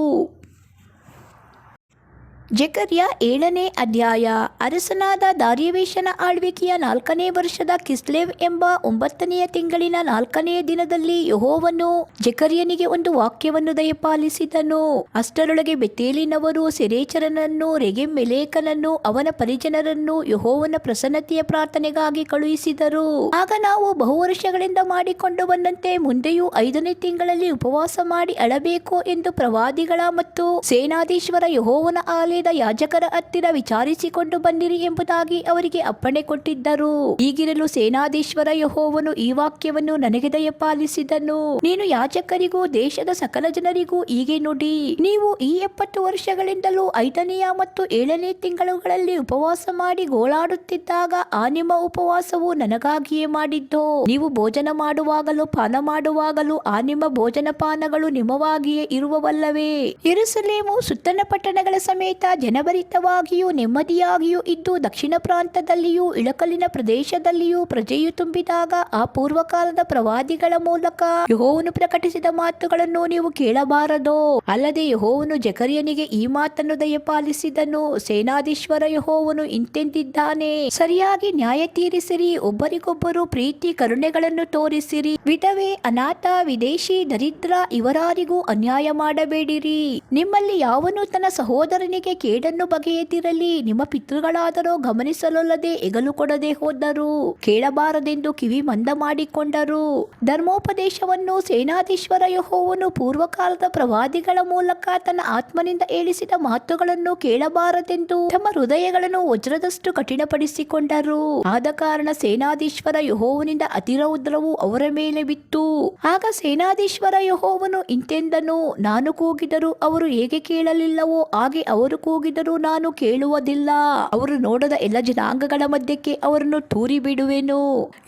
ಜೆಕರ್ಯ 7ನೇ ಅಧ್ಯಾಯ. ಅರಸನಾದ ದಾರ್ಯಾವೇಶನ ಆಳ್ವಿಕೆಯ 4ನೇ ವರ್ಷದ ಕಿಸ್ಲೇವ್ ಎಂಬ 9ನೆಯ ತಿಂಗಳಿನ 4ನೆಯ ದಿನದಲ್ಲಿ ಯೆಹೋವನು ಜೆಕರ್ಯನಿಗೆ ಒಂದು ವಾಕ್ಯವನ್ನು ದಯಪಾಲಿಸಿದನು. ಅಷ್ಟರೊಳಗೆ ಬೆತೇಲಿನವರು ಸೆರೇಚರನನ್ನು, ರೆಗೆಮ್ ಮೆಲೇಕನನ್ನು, ಅವನ ಪರಿಜನರನ್ನು ಯೆಹೋವನ ಪ್ರಸನ್ನತೆಯ ಪ್ರಾರ್ಥನೆಗಾಗಿ ಕಳುಹಿಸಿದರು. ಆಗ ನಾವು ಬಹು ವರ್ಷಗಳಿಂದ ಮಾಡಿಕೊಂಡು ಬಂದಂತೆ ಮುಂದೆಯೂ 5ನೇ ತಿಂಗಳಲ್ಲಿ ಉಪವಾಸ ಮಾಡಿ ಅಳಬೇಕು ಎಂದು ಪ್ರವಾದಿಗಳ ಮತ್ತು ಸೇನಾಧೀಶ್ವರ ಯೆಹೋವನ ಆಲಯ ದೇವಾಲಯದ ಯಾಜಕರ ಹತ್ತಿರ ವಿಚಾರಿಸಿಕೊಂಡು ಬನ್ನಿರಿ ಎಂಬುದಾಗಿ ಅವರಿಗೆ ಅಪ್ಪಣೆ ಕೊಟ್ಟಿದ್ದರು. ಹೀಗಿರಲು ಸೇನಾಧೀಶ್ವರ ಯೆಹೋವನು ಈ ವಾಕ್ಯವನ್ನು ನನಗೆ ದಯಪಾಲಿಸಿದನು. ನೀನು ಯಾಜಕರಿಗೂ ದೇಶದ ಸಕಲ ಜನರಿಗೂ ಹೀಗೆ ನುಡಿ, ನೀವು ಈ 70 ವರ್ಷಗಳಿಂದಲೂ 5ನೆಯ ಮತ್ತು 7ನೇ ತಿಂಗಳುಗಳಲ್ಲಿ ಉಪವಾಸ ಮಾಡಿ ಗೋಳಾಡುತ್ತಿದ್ದಾಗ ಆ ನಿಮ್ಮ ಉಪವಾಸವು ನನಗಾಗಿಯೇ ಮಾಡಿದ್ದು. ನೀವು ಭೋಜನ ಮಾಡುವಾಗಲೂ ಪಾನ ಮಾಡುವಾಗಲೂ ಆ ನಿಮ್ಮ ಭೋಜನ ಪಾನಗಳು ನಿಮ್ಮವಾಗಿಯೇ ಇರುವವಲ್ಲವೇ? ಯೆರೂಸಲೇಮು ಸುತ್ತಣ ಪಟ್ಟಣಗಳ ಸಮೇತ ಜನಭರಿತವಾಗಿಯೂ ನೆಮ್ಮದಿಯಾಗಿಯೂ ಇದ್ದು ದಕ್ಷಿಣ ಪ್ರಾಂತದಲ್ಲಿಯೂ ಇಳಕಲಿನ ಪ್ರದೇಶದಲ್ಲಿಯೂ ಪ್ರಜೆಯು ತುಂಬಿದಾಗ ಆ ಪೂರ್ವಕಾಲದ ಪ್ರವಾದಿಗಳ ಮೂಲಕ ಯೆಹೋವನು ಪ್ರಕಟಿಸಿದ ಮಾತುಗಳನ್ನು ನೀವು ಕೇಳಬಾರದೋ? ಅಲ್ಲದೆ ಯೆಹೋವನು ಜಕರ್ಯನಿಗೆ ಈ ಮಾತನ್ನು ದಯಪಾಲಿಸಿದನು. ಸೇನಾಧೀಶ್ವರ ಯೆಹೋವನು ಇಂತೆಂದಿದ್ದಾನೆ, ಸರಿಯಾಗಿ ನ್ಯಾಯ ತೀರಿಸಿರಿ, ಒಬ್ಬರಿಗೊಬ್ಬರು ಪ್ರೀತಿ ಕರುಣೆಗಳನ್ನು ತೋರಿಸಿರಿ. ವಿಧವೆ, ಅನಾಥ, ವಿದೇಶಿ, ದರಿದ್ರ ಇವರಾರಿಗೂ ಅನ್ಯಾಯ ಮಾಡಬೇಡಿರಿ. ನಿಮ್ಮಲ್ಲಿ ಯಾವನು ತನ್ನ ಸಹೋದರನಿಗೆ ಕೇಡನ್ನು ಬಗೆಯದಿರಲಿ. ನಿಮ್ಮ ಪಿತೃಗಳಾದರೋ ಗಮನಿಸಲೊಲ್ಲದೆ ಎಗಲು ಕೊಡದೆ ಹೋದರು, ಕೇಳಬಾರದೆಂದು ಕಿವಿ ಮಂದ ಮಾಡಿಕೊಂಡರು. ಧರ್ಮೋಪದೇಶವನ್ನು ಸೇನಾಧೀಶ್ವರ ಯೆಹೋವನು ಪೂರ್ವಕಾಲದ ಪ್ರವಾದಿಗಳ ಮೂಲಕ ತನ್ನ ಆತ್ಮನಿಂದ ಹೇಳಿಸಿದ ಮಾತುಗಳನ್ನು ಕೇಳಬಾರದೆಂದು ತಮ್ಮ ಹೃದಯಗಳನ್ನು ವಜ್ರದಷ್ಟು ಕಠಿಣಪಡಿಸಿಕೊಂಡರು. ಆದ ಕಾರಣ ಸೇನಾಧೀಶ್ವರ ಯೆಹೋವನಿಂದ ಅತಿರೌದ್ರವು ಅವರ ಮೇಲೆ ಬಿತ್ತು. ಆಗ ಸೇನಾಧೀಶ್ವರ ಯೆಹೋವನು ಇಂತೆಂದನು, ನಾನು ಕೂಗಿದರೂ ಅವರು ಹೇಗೆ ಕೇಳಲಿಲ್ಲವೋ ಹಾಗೆ ಅವರು ಕೂಗಿದರೂ ನಾನು ಕೇಳುವುದಿಲ್ಲ. ಅವರು ನೋಡದ ಎಲ್ಲ ಜನಾಂಗಗಳ ಮಧ್ಯಕ್ಕೆ ಅವರನ್ನು ತೂರಿ ಬಿಡುವೆನು.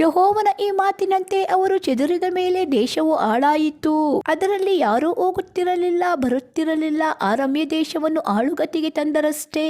ಯೆಹೋವನ ಈ ಮಾತಿನಂತೆ ಅವರು ಚದುರಿದ ಮೇಲೆ ದೇಶವು ಹಾಳಾಯಿತು. ಅದರಲ್ಲಿ ಯಾರೂ ಹೋಗುತ್ತಿರಲಿಲ್ಲ, ಬರುತ್ತಿರಲಿಲ್ಲ. ಆ ರಮ್ಯ ದೇಶವನ್ನು ಆಳುಗತಿಗೆ ತಂದರಷ್ಟೇ.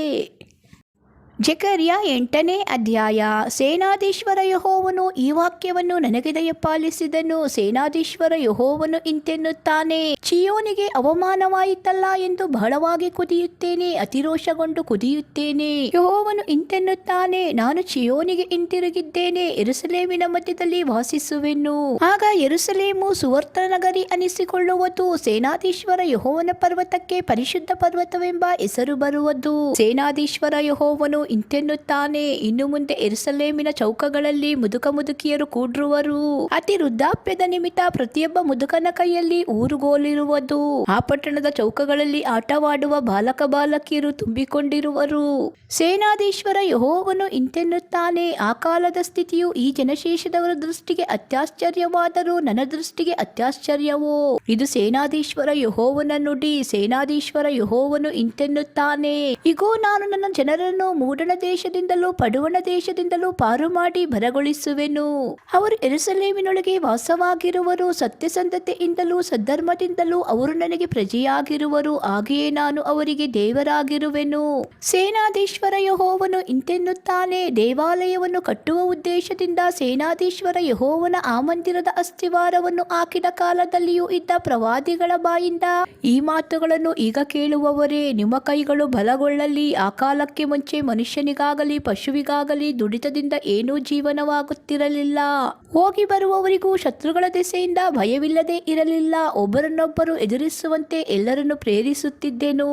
ಜಕರ್ಯ 8ನೇ ಅಧ್ಯಾಯ. ಸೇನಾಧೀಶ್ವರ ಯೆಹೋವನು ಈ ವಾಕ್ಯವನ್ನು ನನಗೆ ದಯಪಾಲಿಸಿದನು. ಸೇನಾಧೀಶ್ವರ ಯೆಹೋವನು ಇಂತೆನ್ನುತ್ತಾನೆ, ಚೀಯೋನಿಗೆ ಅವಮಾನವಾಯಿತಲ್ಲ ಎಂದು ಬಹಳವಾಗಿ ಕುದಿಯುತ್ತೇನೆ, ಅತಿರೋಷಗೊಂಡು ಕುದಿಯುತ್ತೇನೆ. ಯೆಹೋವನು ಇಂತೆನ್ನುತ್ತಾನೆ, ನಾನು ಚೀಯೋನಿಗೆ ಹಿಂತಿರುಗಿದ್ದೇನೆ, ಯೆರೂಸಲೇಮಿನ ಮಧ್ಯದಲ್ಲಿ ವಾಸಿಸುವೆನು. ಆಗ ಯೆರೂಸಲೇಮು ಸುವರ್ಣ ನಗರಿ ಅನಿಸಿಕೊಳ್ಳುವುದು. ಸೇನಾಧೀಶ್ವರ ಯೆಹೋವನ ಪರ್ವತಕ್ಕೆ ಪರಿಶುದ್ಧ ಪರ್ವತವೆಂಬ ಹೆಸರು ಬರುವುದು. ಸೇನಾಧೀಶ್ವರ ಯೆಹೋವನು ಇಂತೆನ್ನುತ್ತಾನೆ, ಇನ್ನು ಮುಂದೆ ಯೆರೂಸಲೇಮಿನ ಚೌಕಗಳಲ್ಲಿ ಮುದುಕ ಮುದುಕಿಯರು ಕೂಡಿರುವರು. ಅತಿ ವೃದ್ಧಾಪ್ಯದ ನಿಮಿತ್ತ ಪ್ರತಿಯೊಬ್ಬ ಮುದುಕನ ಕೈಯಲ್ಲಿ ಊರುಗೋಲಿರುವುದು. ಆ ಪಟ್ಟಣದ ಚೌಕಗಳಲ್ಲಿ ಆಟವಾಡುವ ಬಾಲಕ ಬಾಲಕಿಯರು ತುಂಬಿಕೊಂಡಿರುವರು. ಸೇನಾಧೀಶ್ವರ ಯೆಹೋವನು ಇಂತೆನ್ನುತ್ತಾನೆ, ಆ ಕಾಲದ ಸ್ಥಿತಿಯು ಈ ಜನಶೇಷದವರ ದೃಷ್ಟಿಗೆ ಅತ್ಯಾಶ್ಚರ್ಯವಾದರೂ ನನ್ನ ದೃಷ್ಟಿಗೆ ಅತ್ಯಾಶ್ಚರ್ಯವೋ? ಇದು ಸೇನಾಧೀಶ್ವರ ಯೆಹೋವನ ನುಡಿ. ಸೇನಾಧೀಶ್ವರ ಯೆಹೋವನು ಇಂತೆನ್ನುತ್ತಾನೆ, ಇಗೋ, ನಾನು ನನ್ನ ಜನರನ್ನು ಮೂಡಣ ದೇಶದಿಂದಲೂ ಪಡುವಣ ದೇಶದಿಂದಲೂ ಪಾರು ಮಾಡಿ ಬರಗೊಳಿಸುವೆನು. ಅವರು ಯೆರೂಸಲೇಮಿನೊಳಗೆ ವಾಸವಾಗಿರುವರು. ಸತ್ಯಸಂಧತೆಯಿಂದಲೂ ಸದ್ಧರ್ಮದಿಂದಲೂ ಅವರು ನನಗೆ ಪ್ರಜೆಯಾಗಿರುವರು. ಹಾಗೆಯೇ ನಾನು ಅವರಿಗೆ ದೇವರಾಗಿರುವೆನು. ಸೇನಾಧೀಶ್ವರ ಯೆಹೋವನು ಇಂತೆನ್ನುತ್ತಾನೆ, ದೇವಾಲಯವನ್ನು ಕಟ್ಟುವ ಉದ್ದೇಶದಿಂದ ಸೇನಾಧೀಶ್ವರ ಯೆಹೋವನ ಆ ಮಂದಿರದ ಅಸ್ತಿವಾರವನ್ನು ಹಾಕಿದ ಕಾಲದಲ್ಲಿಯೂ ಇದ್ದ ಪ್ರವಾದಿಗಳ ಬಾಯಿಂದ ಈ ಮಾತುಗಳನ್ನು ಈಗ ಕೇಳುವವರೇ, ನಿಮ್ಮ ಕೈಗಳು ಬಲಗೊಳ್ಳಲಿ. ಆ ಕಾಲಕ್ಕೆ ಮುಂಚೆ ಮನುಷ್ಯನಿಗಾಗಲಿ ಪಶುವಿಗಾಗಲಿ ದುಡಿತದಿಂದ ಏನೂ ಜೀವನವಾಗುತ್ತಿರಲಿಲ್ಲ. ಹೋಗಿ ಬರುವವರಿಗೂ ಶತ್ರುಗಳ ದೆಸೆಯಿಂದ ಭಯವಿಲ್ಲದೆ ಇರಲಿಲ್ಲ. ಒಬ್ಬರನ್ನೊಬ್ಬರು ಎದುರಿಸುವಂತೆ ಎಲ್ಲರನ್ನು ಪ್ರೇರಿಸುತ್ತಿದ್ದೆನು.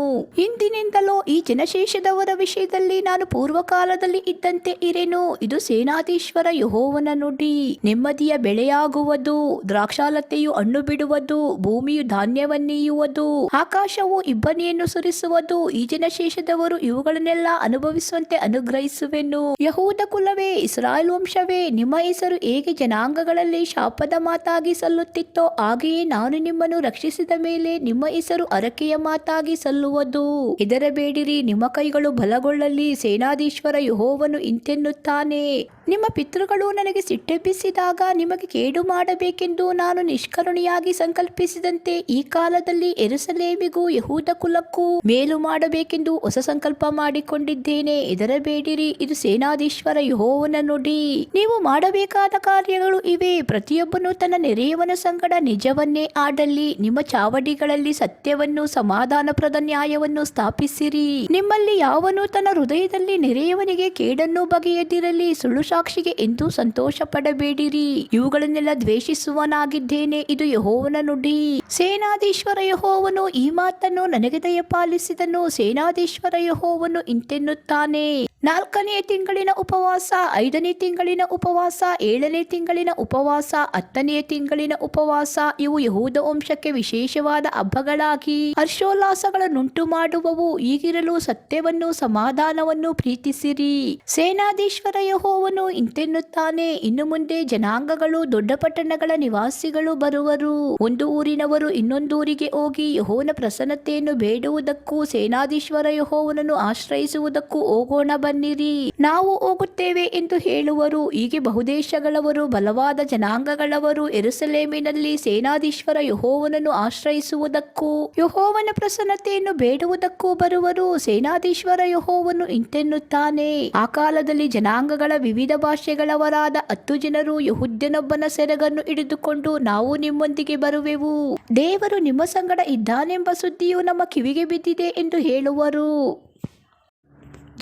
ಇಂದಿನಿಂದಲೂ ಈ ಜನಶೇಷದವರ ವಿಷಯದಲ್ಲಿ ನಾನು ಪೂರ್ವಕಾಲದಲ್ಲಿ ಇದ್ದಂತೆ ಇರೆನು. ಇದು ಸೇನಾಧೀಶ್ವರ ಯೆಹೋವನ ನುಡಿ. ನೆಮ್ಮದಿಯ ಬೆಳೆಯಾಗುವುದು, ದ್ರಾಕ್ಷಾಲತೆಯು ಹಣ್ಣು ಬಿಡುವುದು, ಭೂಮಿಯು ಧಾನ್ಯವನ್ನೀಯುವುದು, ಆಕಾಶವು ಇಬ್ಬನಿಯನ್ನು ಸುರಿಸುವುದು. ಈ ಜನಶೇಷದವರು ಇವುಗಳನ್ನೆಲ್ಲ ಅನುಭವಿಸುವಂತೆ ಅನುಗ್ರಹಿಸುವೆನು. ಯಹೂದ ಕುಲವೇ, ಇಸ್ರಾಯೇಲ್ ವಂಶವೇ, ನಿಮ್ಮ ಹೆಸರು ಹೇಗೆ ಜನಾಂಗಗಳಲ್ಲಿ ಶಾಪದ ಮಾತಾಗಿ ಸಲ್ಲುತ್ತಿತ್ತೋ ಹಾಗೆಯೇ ನಾನು ನಿಮ್ಮನ್ನು ರಕ್ಷಿಸಿದ ಮೇಲೆ ನಿಮ್ಮ ಹೆಸರು ಹರಕೆಯ ಮಾತಾಗಿ ಸಲ್ಲುವುದು. ಹೆದರಬೇಡಿರಿ, ನಿಮ್ಮ ಕೈಗಳು ಬಲಗೊಳ್ಳಲಿ. ಸೇನಾಧೀಶ್ವರ ಯೆಹೋವನು ಇಂತೆನ್ನುತ್ತಾನೆ, ನಿಮ್ಮ ಪಿತೃಗಳು ನನಗೆ ಸಿಟ್ಟೆಬ್ಬಿಸಿದಾಗ ನಿಮಗೆ ಕೇಡು ಮಾಡಬೇಕೆಂದು ನಾನು ನಿಷ್ಕರುಣಿಯಾಗಿ ಸಂಕಲ್ಪಿಸಿದಂತೆ ಈ ಕಾಲದಲ್ಲಿ ಯೆರೂಸಲೇಮಿಗೂ ಯಹೂದ ಕುಲಕ್ಕೂ ಮೇಲು ಮಾಡಬೇಕೆಂದು ಹೊಸ ಸಂಕಲ್ಪ ಮಾಡಿಕೊಂಡಿದ್ದೇನೆ. ಹೆದರಬೇಡಿರಿ, ಇದು ಸೇನಾಧೀಶ್ವರ ಯೆಹೋವನ ನುಡಿ. ನೀವು ಮಾಡಬೇಕಾದ ಕಾರ್ಯಗಳು ಇವೆ. ಪ್ರತಿಯೊಬ್ಬನು ತನ್ನ ನೆರೆಯವನ ಸಂಗಡ ನಿಜವನ್ನೇ ಆಡಲಿ. ನಿಮ್ಮ ಚಾವಡಿಗಳಲ್ಲಿ ಸತ್ಯವನ್ನು, ಸಮಾಧಾನಪ್ರದ ನ್ಯಾಯವನ್ನು ಸ್ಥಾಪಿಸಿರಿ. ನಿಮ್ಮಲ್ಲಿ ಯಾವನು ತನ್ನ ಹೃದಯದಲ್ಲಿ ನೆರೆಯವನಿಗೆ ಕೇಡನ್ನು ಬಗೆಯದಿರಲಿ. ಸುಳ್ಳು ಸಾಕ್ಷಿಗೆ ಎಂದೂ ಸಂತೋಷ ಪಡಬೇಡಿರಿ. ಇವುಗಳನ್ನೆಲ್ಲ ದ್ವೇಷಿಸುವನಾಗಿದ್ದೇನೆ. ಇದು ಯೆಹೋವನ ನುಡಿ. ಸೇನಾಧೀಶ್ವರ ಯೆಹೋವನು ಈ ಮಾತನ್ನು ನನಗೆ ದಯಪಾಲಿಸಿದನು. ಸೇನಾಧೀಶ್ವರ ಯೆಹೋವನು ಇಂತೆನ್ನುತ್ತಾನೆ, 4ನೇ ತಿಂಗಳಿನ ಉಪವಾಸ, 5ನೇ ತಿಂಗಳಿನ ಉಪವಾಸ, 7ನೇ ತಿಂಗಳಿನ ಉಪವಾಸ, 10ನೇ ತಿಂಗಳಿನ ಉಪವಾಸ ಇವು ಯಹೂದ ವಂಶಕ್ಕೆ ವಿಶೇಷವಾದ ಹಬ್ಬಗಳಾಗಿ ಹರ್ಷೋಲ್ಲಾಸಗಳನ್ನುಂಟು ಮಾಡುವವು. ಈಗಿರಲು ಸತ್ಯವನ್ನು ಸಮಾಧಾನವನ್ನು ಪ್ರೀತಿಸಿರಿ. ಸೇನಾಧೀಶ್ವರ ಯೆಹೋವನು ಇಂತೆನ್ನುತ್ತಾನೆ, ಇನ್ನು ಮುಂದೆ ಜನಾಂಗಗಳು ದೊಡ್ಡ ಪಟ್ಟಣಗಳ ನಿವಾಸಿಗಳು ಬರುವರು. ಒಂದು ಊರಿನವರು ಇನ್ನೊಂದೂರಿಗೆ ಹೋಗಿ ಯೆಹೋವನ ಪ್ರಸನ್ನತೆಯನ್ನು ಬೇಡುವುದಕ್ಕೂ ಸೇನಾಧೀಶ್ವರ ಯೆಹೋವನನ್ನು ಆಶ್ರಯಿಸುವುದಕ್ಕೂ ಹೋಗೋಣ ಬನ್ನಿರಿ, ನಾವು ಹೋಗುತ್ತೇವೆ ಎಂದು ಹೇಳುವರು. ಹೀಗೆ ಬಹುದೇಶಗಳವರು ಬಲವಾದ ಜನಾಂಗಗಳವರು ಯೆರೂಸಲೇಮಿನಲ್ಲಿ ಸೇನಾಧೀಶ್ವರ ಯೆಹೋವನನ್ನು ಆಶ್ರಯಿಸುವುದಕ್ಕೂ ಯೆಹೋವನ ಪ್ರಸನ್ನತೆಯನ್ನು ಬೇಡುವುದಕ್ಕೂ ಬರುವರು. ಸೇನಾಧೀಶ್ವರ ಯೆಹೋವನು ಇಂತೆನ್ನುತ್ತಾನೆ, ಆ ಕಾಲದಲ್ಲಿ ಜನಾಂಗಗಳ ವಿವಿಧ ಭಾಷೆಗಳವರಾದ 10 ಜನರು ಯೆಹೂದ್ಯನೊಬ್ಬನ ಸೆರಗನ್ನು ಹಿಡಿದುಕೊಂಡು ನಾವು ನಿಮ್ಮೊಂದಿಗೆ ಬರುವೆವು, ದೇವರು ನಿಮ್ಮ ಸಂಗಡ ಇದ್ದಾನೆಂಬ ಸುದ್ದಿಯು ನಮ್ಮ ಕಿವಿಗೆ ಬಿದ್ದಿದೆ ಎಂದು ಹೇಳುವರು.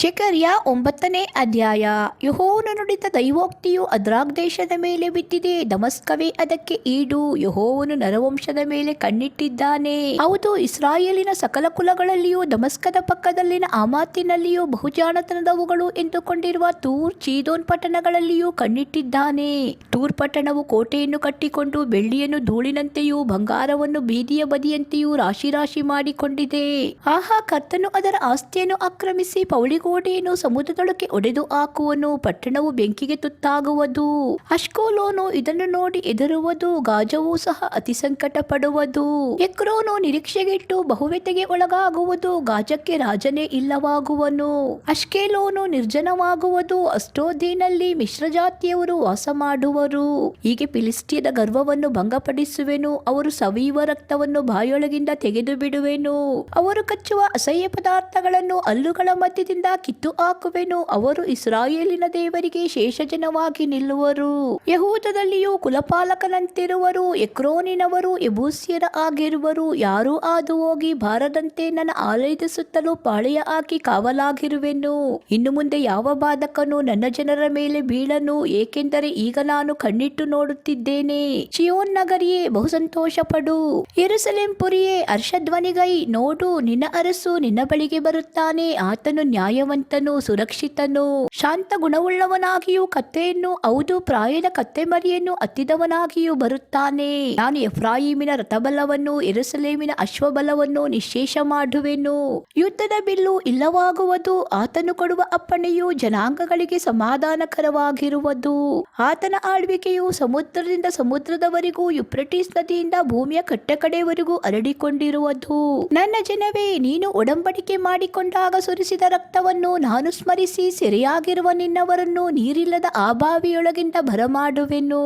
ಜೆಕರ್ಯ 9ನೇ ಅಧ್ಯಾಯ. ಯೆಹೋವನು ನುಡಿದ ದೈವೋಕ್ತಿಯು ಅದ್ರಾಗ್ ದೇಶದ ಮೇಲೆ ಬಿದ್ದಿದೆ, ದಮಸ್ಕವೇ ಅದಕ್ಕೆ ಈಡು. ಯೆಹೋವನು ನರವಂಶದ ಮೇಲೆ ಕಣ್ಣಿಟ್ಟಿದ್ದಾನೆ. ಹೌದು, ಇಸ್ರಾಯೇಲಿನ ಸಕಲ ಕುಲಗಳಲ್ಲಿಯೂ ದಮಸ್ಕದ ಪಕ್ಕದಲ್ಲಿನ ಆಮಾತಿನಲ್ಲಿಯೂ ಬಹುಜಾಣತನದವುಗಳು ಎಂದುಕೊಂಡಿರುವ ತೂರ್, ಚೀದೋನ್ ಪಟ್ಟಣಗಳಲ್ಲಿಯೂ ಕಣ್ಣಿಟ್ಟಿದ್ದಾನೆ. ತೂರ್ ಪಟ್ಟಣವು ಕೋಟೆಯನ್ನು ಕಟ್ಟಿಕೊಂಡು ಬೆಳ್ಳಿಯನ್ನು ಧೂಳಿನಂತೆಯೂ ಬಂಗಾರವನ್ನು ಬೀದಿಯ ಬದಿಯಂತೆಯೂ ರಾಶಿ ರಾಶಿ ಮಾಡಿಕೊಂಡಿದೆ. ಆಹಾ, ಕರ್ತನು ಅದರ ಆಸ್ತಿಯನ್ನು ಆಕ್ರಮಿಸಿ ಪೌಳಿಗೋಡೆಯನ್ನು ಸಮುದ್ರದೊಳಗೆ ಒಡೆದು ಹಾಕುವನು. ಪಟ್ಟಣವು ಬೆಂಕಿಗೆ ತುತ್ತಾಗುವುದು. ಅಷ್ಕೋಲೋನು ಇದನ್ನು ನೋಡಿ ಹೆದರುವುದು, ಗಾಜವೂ ಸಹ ಅತಿ ಸಂಕಟ ಪಡುವುದು. ಎಕ್ರೋನು ನಿರೀಕ್ಷೆಗೆಟ್ಟು ಬಹುವ್ಯತೆಗೆ ಒಳಗಾಗುವುದು, ಗಾಜಕ್ಕೆ ರಾಜನೇ ಇಲ್ಲವಾಗುವನು. ಅಷ್ಕೇಲೋನು ನಿರ್ಜನವಾಗುವುದು, ಅಷ್ಟೋದಿನಲ್ಲಿ ಮಿಶ್ರಜಾತಿಯವರು ವಾಸ ಮಾಡುವರು. ಹೀಗೆ ಫಿಲಿಷ್ಟಿಯದ ಗರ್ವವನ್ನು ಭಂಗಪಡಿಸುವೆನು, ಅವರು ಸವಿಯುವ ರಕ್ತವನ್ನು ಬಾಯೊಳಗಿಂದ ತೆಗೆದು ಬಿಡುವೆನು. ಅವರು ಕಚ್ಚುವ ಅಸಹ್ಯ ಪದಾರ್ಥಗಳನ್ನು ಹಲ್ಲುಗಳ ಮಧ್ಯದಿಂದ ಕಿತ್ತು ಹಾಕುವೆನು. ಅವರು ಇಸ್ರಾಯೇಲಿನ ದೇವರಿಗೆ ಶೇಷಜನವಾಗಿ ನಿಲ್ಲುವರು. ಯಹೂದದಲ್ಲಿಯೂ ಕುಲಪಾಲಕನಂತಿರುವರು. ಎಕ್ರೋನಿನವರು ಯೆಬೂಸ್ಯರ ಆಗಿರುವರು. ಯಾರೂ ಹಾದು ಹೋಗಿ ಬಾರದಂತೆ ನನ್ನ ಆಲಯದ ಸುತ್ತಲೂ ಪಾಳೆಯ ಹಾಕಿ ಕಾವಲಾಗಿರುವೆನು. ಇನ್ನು ಮುಂದೆ ಯಾವ ಬಾಧಕನು ನನ್ನ ಜನರ ಮೇಲೆ ಬೀಳನು, ಏಕೆಂದರೆ ಈಗ ನಾನು ಕಣ್ಣಿಟ್ಟು ನೋಡುತ್ತಿದ್ದೇನೆ. ಚಿಯೋನ್ ನಗರಿಯೇ, ಬಹು ಸಂತೋಷ ಪಡು. ಯೆರೂಸಲೇಮ್ ಪುರಿಯೇ, ಹರ್ಷಧ್ವನಿಗೈ. ನೋಡು, ನಿನ್ನ ಅರಸು ನಿನ್ನ ಬಳಿಗೆ ಬರುತ್ತಾನೆ. ಆತನು ನ್ಯಾಯವಂತನು, ಸುರಕ್ಷಿತನು, ಶಾಂತ ಗುಣವುಳ್ಳವನಾಗಿಯೂ ಕತ್ತೆಯನ್ನು, ಹೌದು, ಪ್ರಾಯದ ಕತ್ತೆ ಮರಿಯನ್ನು ಹತ್ತಿದವನಾಗಿಯೂ ಬರುತ್ತಾನೆ. ನಾನು ಎಫ್ರಾಯಿಮಿನ ರಥಬಲವನ್ನು, ಯೆರೂಸಲೇಮಿನ ಅಶ್ವಬಲವನ್ನು ನಿಶ್ಶೇಷ ಮಾಡುವೆನು. ಯುದ್ಧದ ಬಿಲ್ಲು ಇಲ್ಲವಾಗುವುದು. ಆತನು ಕೊಡುವ ಅಪ್ಪಣೆಯು ಜನಾಂಗಗಳಿಗೆ ಸಮಾಧಾನಕರವಾಗಿರುವುದು. ಆತನ ಆಳ್ವಿಕೆಯು ಸಮುದ್ರದಿಂದ ಸಮುದ್ರದವರೆಗೂ, ಯುಪ್ರಟಿಸ್ ನದಿಯಿಂದ ಭೂಮಿಯ ಕಟ್ಟಕಡೆಯವರೆಗೂ ಹರಡಿಕೊಂಡಿರುವುದು. ನನ್ನ ಜನವೇ, ನೀನು ಒಡಂಬಡಿಕೆ ಮಾಡಿಕೊಂಡಾಗ ಸುರಿಸಿದ ರಕ್ತವನ್ನು ನಾನು ಸ್ಮರಿಸಿ, ಸೆರೆಯಾಗಿರುವ ನಿನ್ನವರನ್ನು ನೀರಿಲ್ಲದ ಆ ಬಾವಿಯೊಳಗಿಂದ ಬರಮಾಡುವೆನು.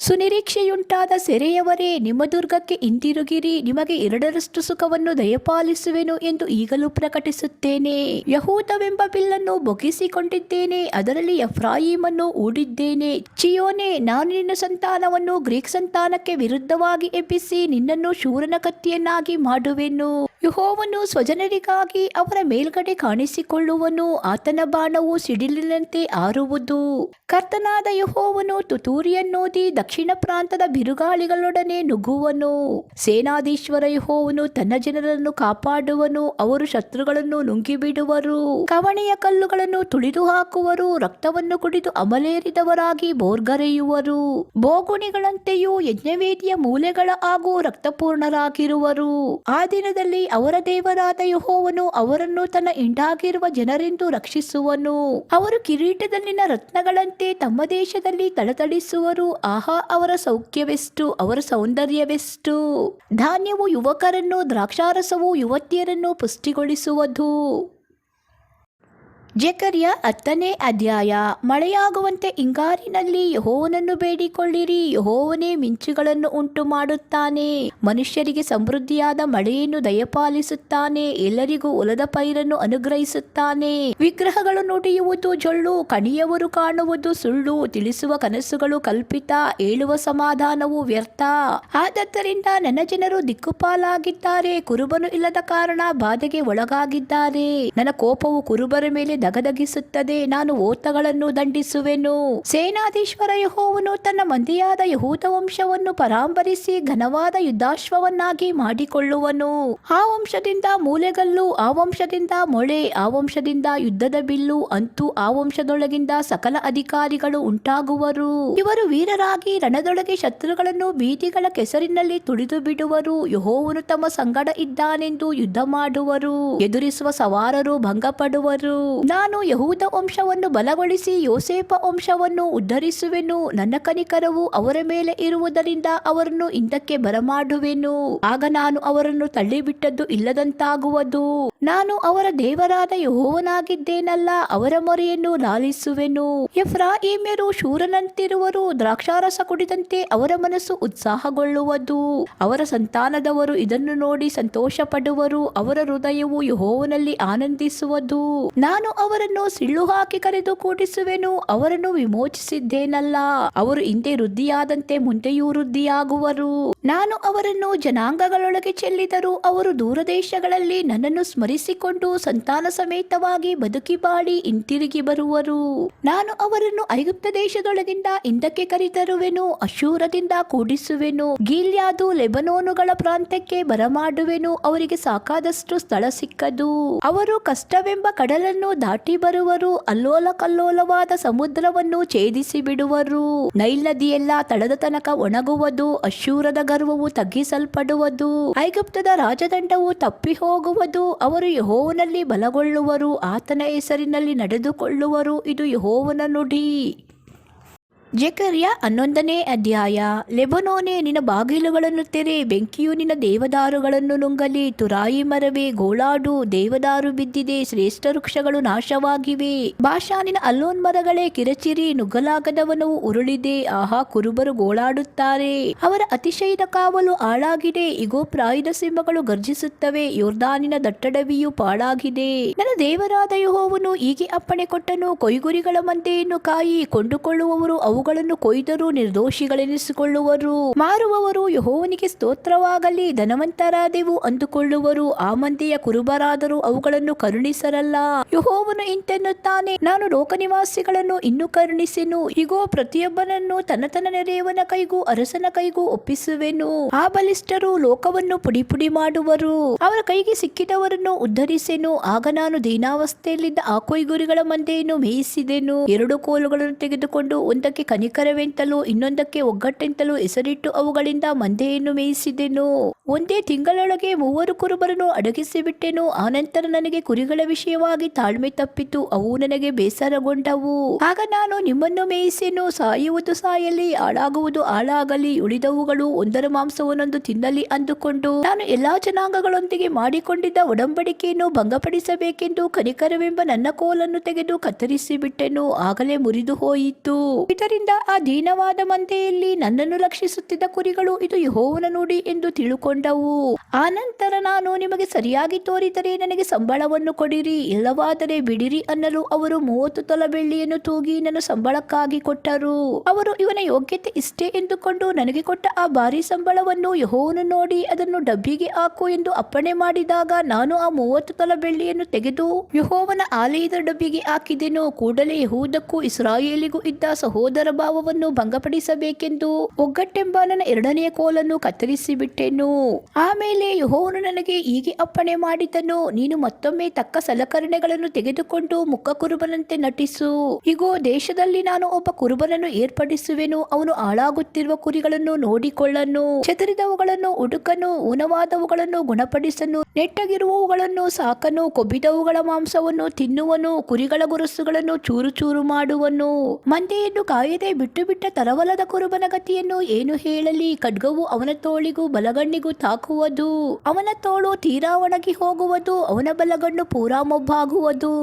ಸುನಿರೀಕ್ಷೆಯುಂಟಾದ ಸೆರೆಯವರೇ, ನಿಮ್ಮ ದುರ್ಗಕ್ಕೆ ಹಿಂದಿರುಗಿರಿ, ನಿಮಗೆ 2ರಷ್ಟು ಸುಖವನ್ನು ದಯಪಾಲಿಸುವೆನು ಎಂದು ಈಗಲೂ ಪ್ರಕಟಿಸುತ್ತೇನೆ. ಯಹೂದವೆಂಬ ಬಿಲ್ಲನ್ನು ಬೊಗಿಸಿಕೊಂಡಿದ್ದೇನೆ, ಅದರಲ್ಲಿ ಎಫ್ರಾಯೀಮನ್ನು ಹೂಡಿದ್ದೇನೆ. ಚಿಯೋನೇ, ನಾನು ನಿನ್ನ ಸಂತಾನವನ್ನು ಗ್ರೀಕ್ ಸಂತಾನಕ್ಕೆ ವಿರುದ್ಧವಾಗಿ ಎಬ್ಬಿಸಿ ನಿನ್ನನ್ನು ಶೂರನ ಕತ್ತಿಯನ್ನಾಗಿ ಮಾಡುವೆನು. ಯೆಹೋವನು ಸ್ವಜನರಿಗಾಗಿ ಅವರ ಮೇಲ್ಗಡೆ ಕಾಣಿಸಿಕೊಳ್ಳುವನು. ಆತನ ಬಾಣವು ಸಿಡಿಲಿನಂತೆ ಆರುವುದು. ಕರ್ತನಾದ ಯೆಹೋವನು ತುತ್ತೂರಿಯನ್ನೂದಿ ದಕ್ಷಿಣ ಪ್ರಾಂತದ ಬಿರುಗಾಳಿಗಳೊಡನೆ ನುಗ್ಗುವನು. ಸೇನಾಧೀಶ್ವರ ಯೆಹೋವನು ತನ್ನ ಜನರನ್ನು ಕಾಪಾಡುವನು. ಅವರು ಶತ್ರುಗಳನ್ನು ನುಂಗಿಬಿಡುವರು, ಕವಣೆಯ ಕಲ್ಲುಗಳನ್ನು ತುಳಿದು ಹಾಕುವರು. ರಕ್ತವನ್ನು ಕುಡಿದು ಅಮಲೇರಿದವರಾಗಿ ಬೋರ್ಗರೆಯುವರು. ಬೋಗುಣಿಗಳಂತೆಯೂ ಯಜ್ಞವೇದಿಯ ಮೂಲೆಗಳ ಹಾಗೂ ರಕ್ತಪೂರ್ಣರಾಗಿರುವರು. ಆ ದಿನದಲ್ಲಿ ಅವರ ದೇವರಾದ ಯೆಹೋವನು ಅವರನ್ನು ತನ್ನ ಹಿಂಡಾಗಿರುವ ಜನರೆಂದು ರಕ್ಷಿಸುವನು. ಅವರು ಕಿರೀಟದಲ್ಲಿನ ರತ್ನಗಳಂತೆ ತಮ್ಮ ದೇಶದಲ್ಲಿ ತಳತಳಿಸುವರು. ಆಹಾ, ಅವರ ಸೌಖ್ಯವೆಷ್ಟು, ಅವರ ಸೌಂದರ್ಯವೆಷ್ಟು. ಧಾನ್ಯವು ಯುವಕರನ್ನು, ದ್ರಾಕ್ಷಾರಸವು ಯುವತಿಯರನ್ನು ಪುಷ್ಟಿಗೊಳಿಸುವುದು. ಜೆಕರ್ಯ 10ನೇ ಅಧ್ಯಾಯ. ಮಳೆಯಾಗುವಂತೆ ಹಿಂಗಾರಿನಲ್ಲಿ ಯೆಹೋವನನ್ನು ಬೇಡಿಕೊಳ್ಳಿರಿ. ಯೆಹೋವನೇ ಮಿಂಚುಗಳನ್ನು ಉಂಟು ಮಾಡುತ್ತಾನೆ, ಮನುಷ್ಯರಿಗೆ ಸಮೃದ್ಧಿಯಾದ ಮಳೆಯನ್ನು ದಯಪಾಲಿಸುತ್ತಾನೆ, ಎಲ್ಲರಿಗೂ ಹೊಲದ ಪೈರನ್ನು ಅನುಗ್ರಹಿಸುತ್ತಾನೆ. ವಿಗ್ರಹಗಳು ನುಡಿಯುವುದು ಜೊಳ್ಳು, ಕಣಿಯವರು ಕಾಣುವುದು ಸುಳ್ಳು, ತಿಳಿಸುವ ಕನಸುಗಳು ಕಲ್ಪಿತ, ಹೇಳುವ ಸಮಾಧಾನವು ವ್ಯರ್ಥ. ಆದ್ದರಿಂದ ನನ್ನ ಜನರು ದಿಕ್ಕುಪಾಲಾಗಿದ್ದಾರೆ, ಕುರುಬನು ಇಲ್ಲದ ಕಾರಣ ಬಾಧೆಗೆ ಒಳಗಾಗಿದ್ದಾರೆ. ನನ್ನ ಕೋಪವು ಕುರುಬರ ಮೇಲೆ ಧಗಧಗಿಸುತ್ತದೆ. ನಾನು ಓತಗಳನ್ನು ದಂಡಿಸುವೆನು. ಸೇನಾಧೀಶ್ವರ ಯೆಹೋವನು ತನ್ನ ಮಂದೆಯಾದ ಯಹೂದ ವಂಶವನ್ನು ಪರಾಂಬರಿಸಿ ಘನವಾದ ಯುದ್ಧಾಶ್ವವನ್ನಾಗಿ ಮಾಡಿಕೊಳ್ಳುವನು. ಆ ವಂಶದಿಂದ ಮೂಲೆಗಲ್ಲು, ಆ ವಂಶದಿಂದ ಮೊಳೆ, ಆ ವಂಶದಿಂದ ಯುದ್ಧದ ಬಿಲ್ಲು, ಅಂತೂ ಆ ವಂಶದೊಳಗಿಂದ ಸಕಲ ಅಧಿಕಾರಿಗಳು ಉಂಟಾಗುವರು. ಇವರು ವೀರರಾಗಿ ರಣದೊಳಗೆ ಶತ್ರುಗಳನ್ನು ಬೀದಿಗಳ ಕೆಸರಿನಲ್ಲಿ ತುಳಿದು ಬಿಡುವರು. ಯೆಹೋವನು ತಮ್ಮ ಸಂಗಡ ಇದ್ದಾನೆಂದು ಯುದ್ಧ ಮಾಡುವರು. ಎದುರಿಸುವ ಸವಾರರು ಭಂಗಪಡುವರು. ನಾನು ಯಹೂದ ವಂಶವನ್ನು ಬಲಗೊಳಿಸಿ ಯೋಸೇಫ ವಂಶವನ್ನು ಉದ್ಧರಿಸುವೆನು. ನನ್ನ ಕನಿಕರವು ಅವರ ಮೇಲೆ ಇರುವುದರಿಂದ ಅವರನ್ನು ಹಿಂದಕ್ಕೆ ಬರಮಾಡುವೆನು. ಆಗ ನಾನು ಅವರನ್ನು ತಳ್ಳಿಬಿಟ್ಟದ್ದು ಇಲ್ಲದಂತಾಗುವುದು. ನಾನು ಅವರ ದೇವರಾದ ಯೆಹೋವನಾಗಿದ್ದೇನಲ್ಲ, ಅವರ ಮೊರೆಯನ್ನು ಲಾಲಿಸುವೆನು. ಎಫ್ರಾಯೀಮ್ಯರು ಶೂರನಂತಿರುವರು. ದ್ರಾಕ್ಷಾರಸ ಕುಡಿದಂತೆ ಅವರ ಮನಸ್ಸು ಉತ್ಸಾಹಗೊಳ್ಳುವುದು. ಅವರ ಸಂತಾನದವರು ಇದನ್ನು ನೋಡಿ ಸಂತೋಷ ಪಡುವರು. ಅವರ ಹೃದಯವು ಯೆಹೋವನಲ್ಲಿ ಆನಂದಿಸುವುದು. ನಾನು ಅವರನ್ನು ಸಿಳ್ಳು ಹಾಕಿ ಕರೆದು ಕೂಡಿಸುವೆನು. ಅವರನ್ನು ವಿಮೋಚಿಸಿದ್ದೇನಲ್ಲ, ಅವರು ಹಿಂದೆ ವೃದ್ಧಿಯಾದಂತೆ ಮುಂದೆಯೂ ವೃದ್ಧಿಯಾಗುವರು. ನಾನು ಅವರನ್ನು ಜನಾಂಗಗಳೊಳಗೆ ಚೆಲ್ಲಿದರು. ಅವರು ದೂರದೇಶಗಳಲ್ಲಿ ನನ್ನನ್ನು ಸ್ಮರಿಸಿಕೊಂಡು ಸಂತಾನ ಸಮೇತವಾಗಿ ಬದುಕಿ ಬಾಳಿ ಹಿಂತಿರುಗಿ ಬರುವರು. ನಾನು ಅವರನ್ನು ಐಗುಪ್ತ ದೇಶದೊಳಗಿಂದ ಹಿಂದಕ್ಕೆ ಕರೆತರುವೆನು. ಅಶೂರದಿಂದ ಕೂಡಿಸುವೆನು. ಗೀಲ್ಯಾದು, ಲೆಬನೋನುಗಳ ಪ್ರಾಂತ್ಯಕ್ಕೆ ಬರಮಾಡುವೆನು. ಅವರಿಗೆ ಸಾಕಾದಷ್ಟು ಸ್ಥಳ ಸಿಕ್ಕದು. ಅವರು ಕಷ್ಟವೆಂಬ ಕಡಲನ್ನು ದಾಟಿ ಬರುವರು. ಅಲ್ಲೋಲ ಕಲ್ಲೋಲವಾದ ಸಮುದ್ರವನ್ನು ಛೇದಿಸಿ ಬಿಡುವರು. ನೈಲ್ ನದಿಯೆಲ್ಲ ತಳದ ತನಕ ಒಣಗುವುದು. ಅಶೂರದ ಗರ್ವವು ತಗ್ಗಿಸಲ್ಪಡುವುದು. ಐಗುಪ್ತದ ರಾಜದಂಡವು ತಪ್ಪಿ ಹೋಗುವುದು. ಅವರು ಯೆಹೋವನಲ್ಲಿ ಬಲಗೊಳ್ಳುವರು. ಆತನ ಹೆಸರಿನಲ್ಲಿ ನಡೆದುಕೊಳ್ಳುವರು. ಇದು ಯೆಹೋವನ ನುಡಿ. ಜೆಕರ್ಯ 11ನೇ ಅಧ್ಯಾಯ. ಲೆಬನೋನೇ, ನಿನ್ನ ಬಾಗಿಲುಗಳನ್ನು ತೆರೆ. ಬೆಂಕಿಯು ನಿನ್ನ ದೇವದಾರುಗಳನ್ನು ನುಂಗಲಿ. ತುರಾಯಿ ಮರವೇ, ಗೋಳಾಡು. ದೇವದಾರು ಬಿದ್ದಿದೆ, ಶ್ರೇಷ್ಠ ವೃಕ್ಷಗಳು ನಾಶವಾಗಿವೆ. ಬಾಷಾನಿನ ಅಲ್ಲೋನ್ ಮರಗಳೇ, ಕಿರಚಿರಿ. ನುಗ್ಗಲಾಗದವನವು ಉರುಳಿದೆ. ಆಹಾ, ಕುರುಬರು ಗೋಳಾಡುತ್ತಾರೆ. ಅವರ ಅತಿಶಯದ ಕಾವಲು ಹಾಳಾಗಿದೆ. ಇಗೋ, ಪ್ರಾಯದ ಸಿಂಹಗಳು ಗರ್ಜಿಸುತ್ತವೆ. ಯೋರ್ದಾನಿನ ದಟ್ಟಡವಿಯು ಪಾಳಾಗಿದೆ. ನನ್ನ ದೇವರಾದ ಯೆಹೋವನು ಹೀಗೆ ಅಪ್ಪಣೆ ಕೊಟ್ಟನು. ಕೊಯ್ಗುರಿಗಳ ಮಂದೆಯನ್ನು ಕಾಯಿ. ಕೊಂಡುಕೊಳ್ಳುವವರು ಅವುಗಳನ್ನು ಕೊಯ್ದರೂ ನಿರ್ದೋಷಿಗಳೆನಿಸಿಕೊಳ್ಳುವರು. ಮಾರುವವರು ಯೆಹೋವನಿಗೆ ಸ್ತೋತ್ರವಾಗಲಿ, ಧನವಂತರಾದೆವು ಅಂದುಕೊಳ್ಳುವರು. ಆ ಮಂದೆಯ ಕುರುಬರಾದರೂ ಅವುಗಳನ್ನು ಕರುಣಿಸರಲ್ಲ. ಯೆಹೋವನು ಇಂತೆನ್ನುತ್ತಾನೆ, ನಾನು ಲೋಕನಿವಾಸಿಗಳನ್ನು ಇನ್ನೂ ಕರುಣಿಸೆನು. ಇಗೋ, ಪ್ರತಿಯೊಬ್ಬನನ್ನು ತನ್ನ ತನ್ನ ನೆರೆಯವನ ಕೈಗೂ ಅರಸನ ಕೈಗೂ ಒಪ್ಪಿಸುವೆನು. ಆ ಬಲಿಷ್ಠರು ಲೋಕವನ್ನು ಪುಡಿ ಪುಡಿ ಮಾಡುವರು. ಅವರ ಕೈಗೆ ಸಿಕ್ಕಿದವರನ್ನು ಉದ್ಧರಿಸೆನು. ಆಗ ನಾನು ದೀನಾವಸ್ಥೆಯಲ್ಲಿದ್ದ ಆ ಕೊಯ್ಗುರಿಗಳ ಮಂದೆಯನ್ನು ಮೇಯಿಸಿದೆನು. 2 ಕೋಲುಗಳನ್ನು ತೆಗೆದುಕೊಂಡು ಒಂದಕ್ಕೆ ಕನಿಕರವೆಂತಲೂ ಇನ್ನೊಂದಕ್ಕೆ ಒಗ್ಗಟ್ಟೆಂತಲೂ ಹೆಸರಿಟ್ಟು ಅವುಗಳಿಂದ ಮಂದೆಯನ್ನು ಮೇಯಿಸಿದೆನು. ಒಂದೇ ತಿಂಗಳೊಳಗೆ 3 ಕುರುಬರನ್ನು ಅಡಗಿಸಿಬಿಟ್ಟೆನು. ಆನಂತರ ನನಗೆ ಕುರಿಗಳ ವಿಷಯವಾಗಿ ತಾಳ್ಮೆ ತಪ್ಪಿತು. ಅವು ನನಗೆ ಬೇಸರಗೊಂಡವು. ಆಗ ನಾನು ನಿಮ್ಮನ್ನು ಮೇಯಿಸೆನು. ಸಾಯುವುದು ಸಾಯಲಿ, ಹಾಳಾಗುವುದು ಹಾಳಾಗಲಿ, ಉಳಿದವುಗಳು ಒಂದರ ಮಾಂಸವನ್ನೊಂದು ತಿನ್ನಲಿ ಅಂದುಕೊಂಡು ನಾನು ಎಲ್ಲಾ ಜನಾಂಗಗಳೊಂದಿಗೆ ಮಾಡಿಕೊಂಡಿದ್ದ ಒಡಂಬಡಿಕೆಯನ್ನು ಭಂಗಪಡಿಸಬೇಕೆಂದು ಕನಿಕರವೆಂಬ ನನ್ನ ಕೋಲನ್ನು ತೆಗೆದು ಕತ್ತರಿಸಿ ಬಿಟ್ಟೆನು. ಆಗಲೇ ಮುರಿದು ಹೋಯಿತು. ಇದರಿಂದ ಆ ದೀನವಾದ ಮಂದೆಯಲ್ಲಿ ನನ್ನನ್ನು ರಕ್ಷಿಸುತ್ತಿದ್ದ ಕುರಿಗಳು ಇದು ಯೆಹೋವನ ನುಡಿ ಎಂದು ತಿಳುಕೊಂಡವು. ಆನಂತರ ನಾನು, ನಿಮಗೆ ಸರಿಯಾಗಿ ತೋರಿದರೆ ನನಗೆ ಸಂಬಳವನ್ನು ಕೊಡಿರಿ, ಇಲ್ಲವಾದರೆ ಬಿಡಿರಿ ಅನ್ನಲು ಅವರು 30 ತೊಲ ಬೆಳ್ಳಿಯನ್ನು ತೂಗಿ ನನ್ನ ಸಂಬಳಕ್ಕಾಗಿ ಕೊಟ್ಟರು. ಅವರು ಇವನ ಯೋಗ್ಯತೆ ಇಷ್ಟೇ ಎಂದುಕೊಂಡು ನನಗೆ ಕೊಟ್ಟ ಆ ಭಾರಿ ಸಂಬಳವನ್ನು ಯೆಹೋವನು ನೋಡಿ ಅದನ್ನು ಡಬ್ಬಿಗೆ ಹಾಕು ಎಂದು ಅಪ್ಪಣೆ ಮಾಡಿದಾಗ ನಾನು ಆ 30 ತೊಲ ಬೆಳ್ಳಿಯನ್ನು ತೆಗೆದು ಯೆಹೋವನ ಆಲಯದ ಡಬ್ಬಿಗೆ ಹಾಕಿದೆನು. ಕೂಡಲೇ ಯೆಹೂದಕ್ಕೂ ಇಸ್ರಾಯೇಲಿಗೂ ಇದ್ದ ಸಹೋದರ ಭಾವವನ್ನು ಭಂಗಪಡಿಸಬೇಕೆಂದು ಒಗ್ಗಟ್ಟೆಂಬ ನನ್ನ 2ನೇ ಕೋಲನ್ನು ಕತ್ತರಿಸಿ ಬಿಟ್ಟೆನು. ಆಮೇಲೆ ಯೆಹೋವನು ನನಗೆ ಹೀಗೆ ಅಪ್ಪಣೆ ಮಾಡಿದನು, ನೀನು ಮತ್ತೊಮ್ಮೆ ತಕ್ಕ ಸಲಕರಣೆಗಳನ್ನು ತೆಗೆದುಕೊಂಡು ಮುಖ ಕುರುಬನಂತೆ ನಟಿಸು. ಇಗೋ, ದೇಶದಲ್ಲಿ ನಾನು ಒಬ್ಬ ಕುರುಬನನ್ನು ಏರ್ಪಡಿಸುವೆನು. ಅವನು ಹಾಳಾಗುತ್ತಿರುವ ಕುರಿಗಳನ್ನು ನೋಡಿಕೊಳ್ಳನು, ಚದುರಿದವುಗಳನ್ನು ಹುಡುಕನು, ಊನವಾದವುಗಳನ್ನು ಗುಣಪಡಿಸನು, ನೆಟ್ಟಗಿರುವವುಗಳನ್ನು ಸಾಕನು, ಕೊಬ್ಬಿದವುಗಳ ಮಾಂಸವನ್ನು ತಿನ್ನುವನು, ಕುರಿಗಳ ಗುರುಸುಗಳನ್ನು ಚೂರು ಚೂರು ಮಾಡುವನು. ಮಂದೆಯನ್ನು ಕಾಯದೆ ಬಿಟ್ಟು ಬಿಟ್ಟ ತರವಲದ ಕುರುಬನ ಗತಿಯನ್ನು ಏನು ಹೇಳಲಿ? ಖಡ್ಗವು ಅವನ ತೋಳಿಗೂ ಬಲಗಣ್ಣಿಗೂ ತಾಕುವುದು. ಅವನ ತೋಳು ತೀರಾ ಒಣಗಿ ಹೋಗುವುದು. ಅವನ ಬಲಗಣ್ಣು ಪೂರಾ ಮೊಬ್ಬಾಗುವುದು.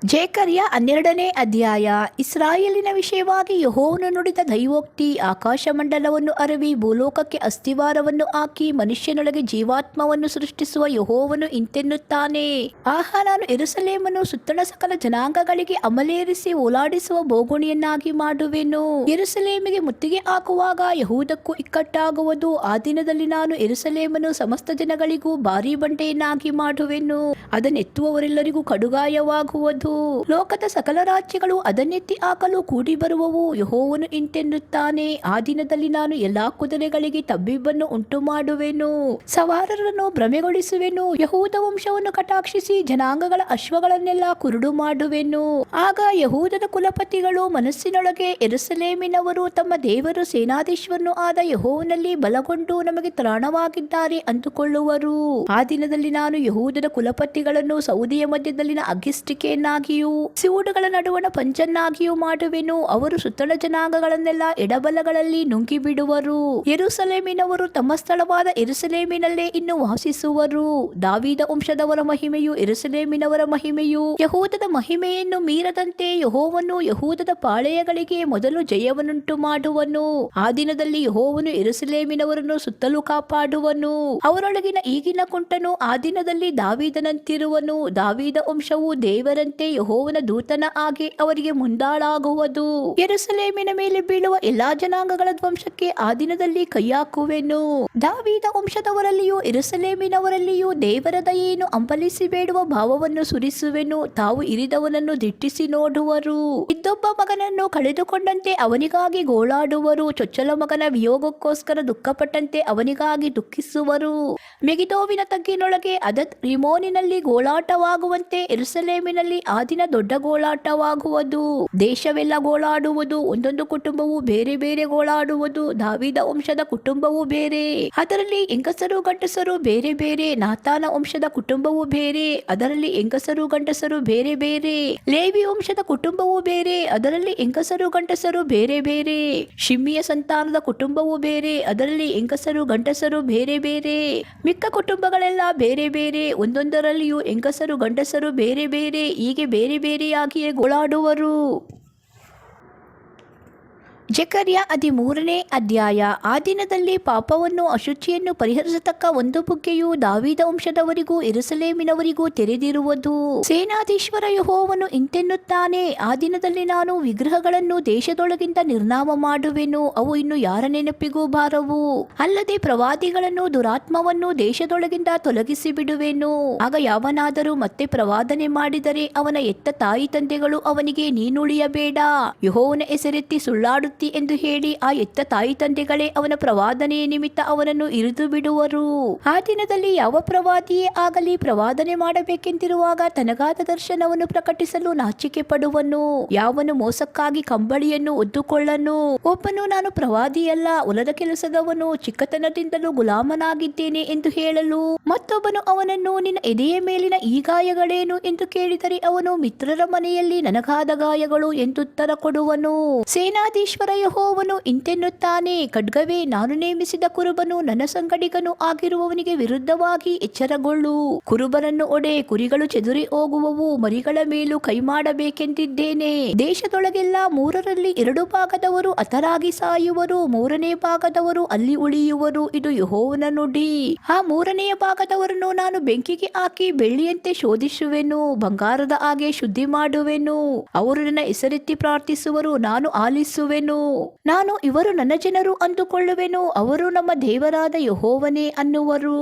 ಜೇಕರ್ಯ 12ನೇ ಅಧ್ಯಾಯ. ಇಸ್ರಾಯೇಲಿನ ವಿಷಯವಾಗಿ ಯೆಹೋವನು ನುಡಿದ ದೈವೋಕ್ತಿ. ಆಕಾಶಮಂಡಲವನ್ನು ಅರವಿ ಭೂಲೋಕಕ್ಕೆ ಅಸ್ತಿವಾರವನ್ನು ಹಾಕಿ ಮನುಷ್ಯನೊಳಗೆ ಜೀವಾತ್ಮವನ್ನು ಸೃಷ್ಟಿಸುವ ಯೆಹೋವನು ಇಂತೆನ್ನುತ್ತಾನೆ. ಆಹಾ, ನಾನು ಯೆರೂಸಲೇಮನ್ನು ಸುತ್ತಣ ಸಕಲ ಜನಾಂಗಗಳಿಗೆ ಅಮಲೇರಿಸಿ ಓಲಾಡಿಸುವ ಬೋಗುಣಿಯನ್ನಾಗಿ ಮಾಡುವೆನು. ಯೆರೂಸಲೇಮಿಗೆ ಮುತ್ತಿಗೆ ಹಾಕುವಾಗ ಯೆಹೂದಕ್ಕೂ ಇಕ್ಕಟ್ಟಾಗುವುದು. ಆ ದಿನದಲ್ಲಿ ನಾನು ಯೆರೂಸಲೇಮನ್ನು ಸಮಸ್ತ ಜನಗಳಿಗೂ ಭಾರೀ ಬಂಡೆಯನ್ನಾಗಿ ಮಾಡುವೆನು. ಅದನ್ನೆತ್ತುವವರೆಲ್ಲರಿಗೂ ಕಡುಗಾಯವಾಗುವುದು. ಲೋಕದ ಸಕಲ ರಾಜ್ಯಗಳು ಅದನ್ನೆತ್ತಿ ಹಾಕಲು ಕೂಡಿ ಬರುವವು. ಯೆಹೋವನು ಇಂತೆನ್ನುತ್ತಾನೆ. ಆ ದಿನದಲ್ಲಿ ನಾನು ಎಲ್ಲಾ ಕುದುರೆಗಳಿಗೆ ತಬ್ಬಿಬ್ಬನ್ನು ಉಂಟು ಮಾಡುವೆನು, ಸವಾರರನ್ನು ಭ್ರಮೆಗೊಳಿಸುವೆನು. ಯೆಹೂದ ವಂಶವನ್ನು ಕಟಾಕ್ಷಿಸಿ ಜನಾಂಗಗಳ ಅಶ್ವಗಳನ್ನೆಲ್ಲ ಕುರುಡು ಮಾಡುವೆನು. ಆಗ ಯೆಹೂದದ ಕುಲಪತಿಗಳು ಮನಸ್ಸಿನೊಳಗೆ, ಯೆರೂಸಲೇಮಿನವರು ತಮ್ಮ ದೇವರು ಸೇನಾಧೀಶ್ವರನು ಆದ ಯೆಹೋವನಲ್ಲಿ ಬಲಗೊಂಡು ನಮಗೆ ತ್ರಾಣವಾಗಿದ್ದಾರೆ ಅಂದುಕೊಳ್ಳುವರು. ಆ ದಿನದಲ್ಲಿ ನಾನು ಯೆಹೂದದ ಕುಲಪತಿಗಳನ್ನು ಸೌದೆಯ ಮಧ್ಯದಲ್ಲಿನ ಅಗ್ಗಿಷ್ಟಿಕೆಯನ್ನಾಗಿಯೂ ಸಿವುಡುಗಳ ನಡುವಣ ಪಂಚನ್ನಾಗಿಯೂ ಮಾಡುವೆನು. ಅವರು ಸುತ್ತಣ ಜನಾಂಗಗಳನ್ನೆಲ್ಲ ಎಡಬಲಗಳಲ್ಲಿ ನುಂಗಿ ಬಿಡುವರು. ಯೆರೂಸಲೇಮಿನವರು ತಮ್ಮ ಸ್ಥಳವಾದ ಯೆರೂಸಲೇಮಿನಲ್ಲೇ ಇನ್ನು ವಾಸಿಸುವರು. ದಾವೀದ ವಂಶದವರ ಮಹಿಮೆಯು ಯೆರೂಸಲೇಮಿನವರ ಮಹಿಮೆಯು ಯೆಹೂದದ ಮಹಿಮೆಯನ್ನು ಮೀರದಂತೆ ಯೆಹೋವನು ಯೆಹೂದದ ಪಾಳೆಯಗಳಿಗೆ ಮೊದಲು ಜಯವನ್ನುಂಟು ಮಾಡುವನು. ಆ ದಿನದಲ್ಲಿ ಯೆಹೋವನು ಯೆರೂಸಲೇಮಿನವರನ್ನು ಸುತ್ತಲೂ ಕಾಪಾಡುವನು. ಅವರೊಳಗಿನ ಈಗಿನ ಕುಂಟನು ಆ ದಿನದಲ್ಲಿ ದಾವೀದನಂತಿರುವನು. ದಾವೀದ ವಂಶವು ದೇವರಂತೆ ಯೆಹೋವನ ದೂತನ ಹಾಗೆ ಅವರಿಗೆ ಮುಂದಾಳಾಗುವುದು. ಯೆರೂಸಲೇಮಿನ ಮೇಲೆ ಬೀಳುವ ಎಲ್ಲಾ ಜನಾಂಗಗಳ ಧ್ವಂಸಕ್ಕೆ ಆ ದಿನದಲ್ಲಿ ಕೈಹಾಕುವೆನು. ದಾವೀದ ವಂಶದವರಲ್ಲಿಯೂ ಯೆರೂಸಲೇಮಿನವರಲ್ಲಿಯೂ ದೇವರ ದಯೆಯನ್ನು ಹಂಬಲಿಸಿ ಬೇಡುವ ಭಾವವನ್ನು ಸುರಿಸುವೆನು. ತಾವು ಇರಿದವನನ್ನು ದಿಟ್ಟಿಸಿ ನೋಡುವರು. ಇದ್ದೊಬ್ಬ ಮಗನನ್ನು ಕಳೆದುಕೊಂಡಂತೆ ಅವನಿಗಾಗಿ ಗೋಳಾಡುವರು. ಚೊಚ್ಚಲ ಮಗನ ವಿಯೋಗಕ್ಕೋಸ್ಕರ ದುಃಖಪಟ್ಟಂತೆ ಅವನಿಗಾಗಿ ದುಃಖಿಸುವರು. ಮೆಗಿದೋವಿನ ತಗ್ಗಿನೊಳಗೆ ಅದತ್ ರಿಮೋನಿನಲ್ಲಿ ಗೋಳಾಟವಾಗುವಂತೆ ಯೆರೂಸಲೇಮಿನಲ್ಲಿ ಆ ದಿನ ದೊಡ್ಡ ಗೋಳಾಟವಾಗುವುದು. ದೇಶವೆಲ್ಲ ಗೋಳಾಡುವುದು. ಒಂದೊಂದು ಕುಟುಂಬವು ಬೇರೆ ಬೇರೆ ಗೋಳಾಡುವುದು. ದಾವೀದ ವಂಶದ ಕುಟುಂಬವು ಬೇರೆ, ಅದರಲ್ಲಿ ಹೆಂಗಸರು ಗಂಡಸರು ಬೇರೆ ಬೇರೆ. ನಾತಾನ ವಂಶದ ಕುಟುಂಬವು ಬೇರೆ, ಅದರಲ್ಲಿ ಹೆಂಗಸರು ಗಂಡಸರು ಬೇರೆ ಬೇರೆ. ಲೇವಿ ವಂಶದ ಕುಟುಂಬವು ಬೇರೆ, ಅದರಲ್ಲಿ ಹೆಂಗಸರು ಗಂಡಸರು ಬೇರೆ ಬೇರೆ. ಶಿಮ್ಮಿಯ ಸಂತಾನದ ಕುಟುಂಬವು ಬೇರೆ, ಅದರಲ್ಲಿ ಹೆಂಗಸರು ಗಂಡಸರು ಬೇರೆ ಬೇರೆ. ಮಿಕ್ಕ ಕುಟುಂಬಗಳೆಲ್ಲ ಬೇರೆ ಬೇರೆ, ಒಂದೊಂದರಲ್ಲಿಯೂ ಹೆಂಗಸರು ಗಂಡಸರು ಬೇರೆ ಬೇರೆ. ಹೀಗೆ ಬೇರೆ ಬೇರೆಯಾಗಿಯೇ ಗೋಳಾಡುವರು. ಜೆಕರ್ಯ 13ನೇ ಅಧ್ಯಾಯ. ಆ ದಿನದಲ್ಲಿ ಪಾಪವನ್ನು ಅಶುಚಿಯನ್ನು ಪರಿಹರಿಸತಕ್ಕ ಒಂದು ಬುಗ್ಗೆಯು ದಾವೀದ ವಂಶದವರಿಗೂ ಯೆರೂಸಲೇಮಿನವರಿಗೂ ತೆರೆದಿರುವುದು. ಸೇನಾಧೀಶ್ವರ ಯೆಹೋವನು ಇಂತೆನ್ನುತ್ತಾನೆ. ಆ ದಿನದಲ್ಲಿ ನಾನು ವಿಗ್ರಹಗಳನ್ನು ದೇಶದೊಳಗಿಂದ ನಿರ್ನಾಮ ಮಾಡುವೆನು. ಅವು ಇನ್ನು ಯಾರ ನೆನಪಿಗೂ ಬಾರವು. ಅಲ್ಲದೆ ಪ್ರವಾದಿಗಳನ್ನು ದುರಾತ್ಮವನ್ನು ದೇಶದೊಳಗಿಂದ ತೊಲಗಿಸಿ ಬಿಡುವೆನು. ಆಗ ಯಾವನಾದರೂ ಮತ್ತೆ ಪ್ರವಾದನೆ ಮಾಡಿದರೆ ಅವನ ಎತ್ತ ತಾಯಿ ತಂದೆಗಳು ಅವನಿಗೆ, ನೀನುಳಿಯಬೇಡ, ಯೆಹೋವನ ಹೆಸರೆತ್ತಿ ಸುಳ್ಳಾಡು ಎಂದು ಹೇಳಿ ಆ ಎತ್ತ ತಾಯಿ ತಂದೆಗಳೇ ಅವನ ಪ್ರವಾದನೆಯ ನಿಮಿತ್ತ ಅವನನ್ನು ಇರಿದು ಬಿಡುವರು. ಆ ದಿನದಲ್ಲಿ ಯಾವ ಪ್ರವಾದಿಯೇ ಆಗಲಿ ಪ್ರವಾದನೆ ಮಾಡಬೇಕೆಂದಿರುವಾಗ ತನಗಾದ ದರ್ಶನವನ್ನು ಪ್ರಕಟಿಸಲು ನಾಚಿಕೆ ಪಡುವನು. ಯಾವನು ಮೋಸಕ್ಕಾಗಿ ಕಂಬಳಿಯನ್ನು ಒದ್ದುಕೊಳ್ಳನು. ಒಬ್ಬನು, ನಾನು ಪ್ರವಾದಿಯಲ್ಲ, ಹೊಲದ ಕೆಲಸದವನು, ಚಿಕ್ಕತನದಿಂದಲೂ ಗುಲಾಮನಾಗಿದ್ದೇನೆ ಎಂದು ಹೇಳಲು, ಮತ್ತೊಬ್ಬನು ಅವನನ್ನು, ನಿನ್ನ ಎದೆಯ ಮೇಲಿನ ಈ ಗಾಯಗಳೇನು ಎಂದು ಕೇಳಿದರೆ ಅವನು, ಮಿತ್ರರ ಮನೆಯಲ್ಲಿ ನನಗಾದ ಗಾಯಗಳು ಎಂದುತ್ತರ ಕೊಡುವನು. ಸೇನಾಧೀಶ್ವರ ಯೆಹೋವನು ಇಂತೆನ್ನುತ್ತಾನೆ. ಖಡ್ಗವೇ, ನಾನು ನೇಮಿಸಿದ ಕುರುಬನು ನನ್ನ ಸಂಗಡಿಗನು ಆಗಿರುವವನಿಗೆ ವಿರುದ್ಧವಾಗಿ ಎಚ್ಚರಗೊಳ್ಳು. ಕುರುಬನನ್ನು ಒಡೆ, ಕುರಿಗಳು ಚೆದುರಿ ಹೋಗುವವು, ಮರಿಗಳ ಮೇಲೂ ಕೈ ಮಾಡಬೇಕೆಂದಿದ್ದೇನೆ. ದೇಶದೊಳಗೆಲ್ಲ 3ರಲ್ಲಿ 2 ಭಾಗದವರು ಹತರಾಗಿ ಸಾಯುವರು, 3ನೇ ಭಾಗದವರು ಅಲ್ಲಿ ಉಳಿಯುವರು. ಇದು ಯೆಹೋವನ ನುಡಿ. ಆ 3ನೇ ಭಾಗದವರನ್ನು ನಾನು ಬೆಂಕಿಗೆ ಹಾಕಿ ಬೆಳ್ಳಿಯಂತೆ ಶೋಧಿಸುವೆನು, ಬಂಗಾರದ ಹಾಗೆ ಶುದ್ಧಿ ಮಾಡುವೆನು. ಅವರು ನನ್ನ ಹೆಸರೆತ್ತಿ ಪ್ರಾರ್ಥಿಸುವರು, ನಾನು ಆಲಿಸುವೆನು. ನಾನು, ಇವರು ನನ್ನ ಜನರು ಅಂದುಕೊಳ್ಳುವೆನು, ಅವರು ನಮ್ಮ ದೇವರಾದ ಯೆಹೋವನೇ ಅನ್ನುವರು.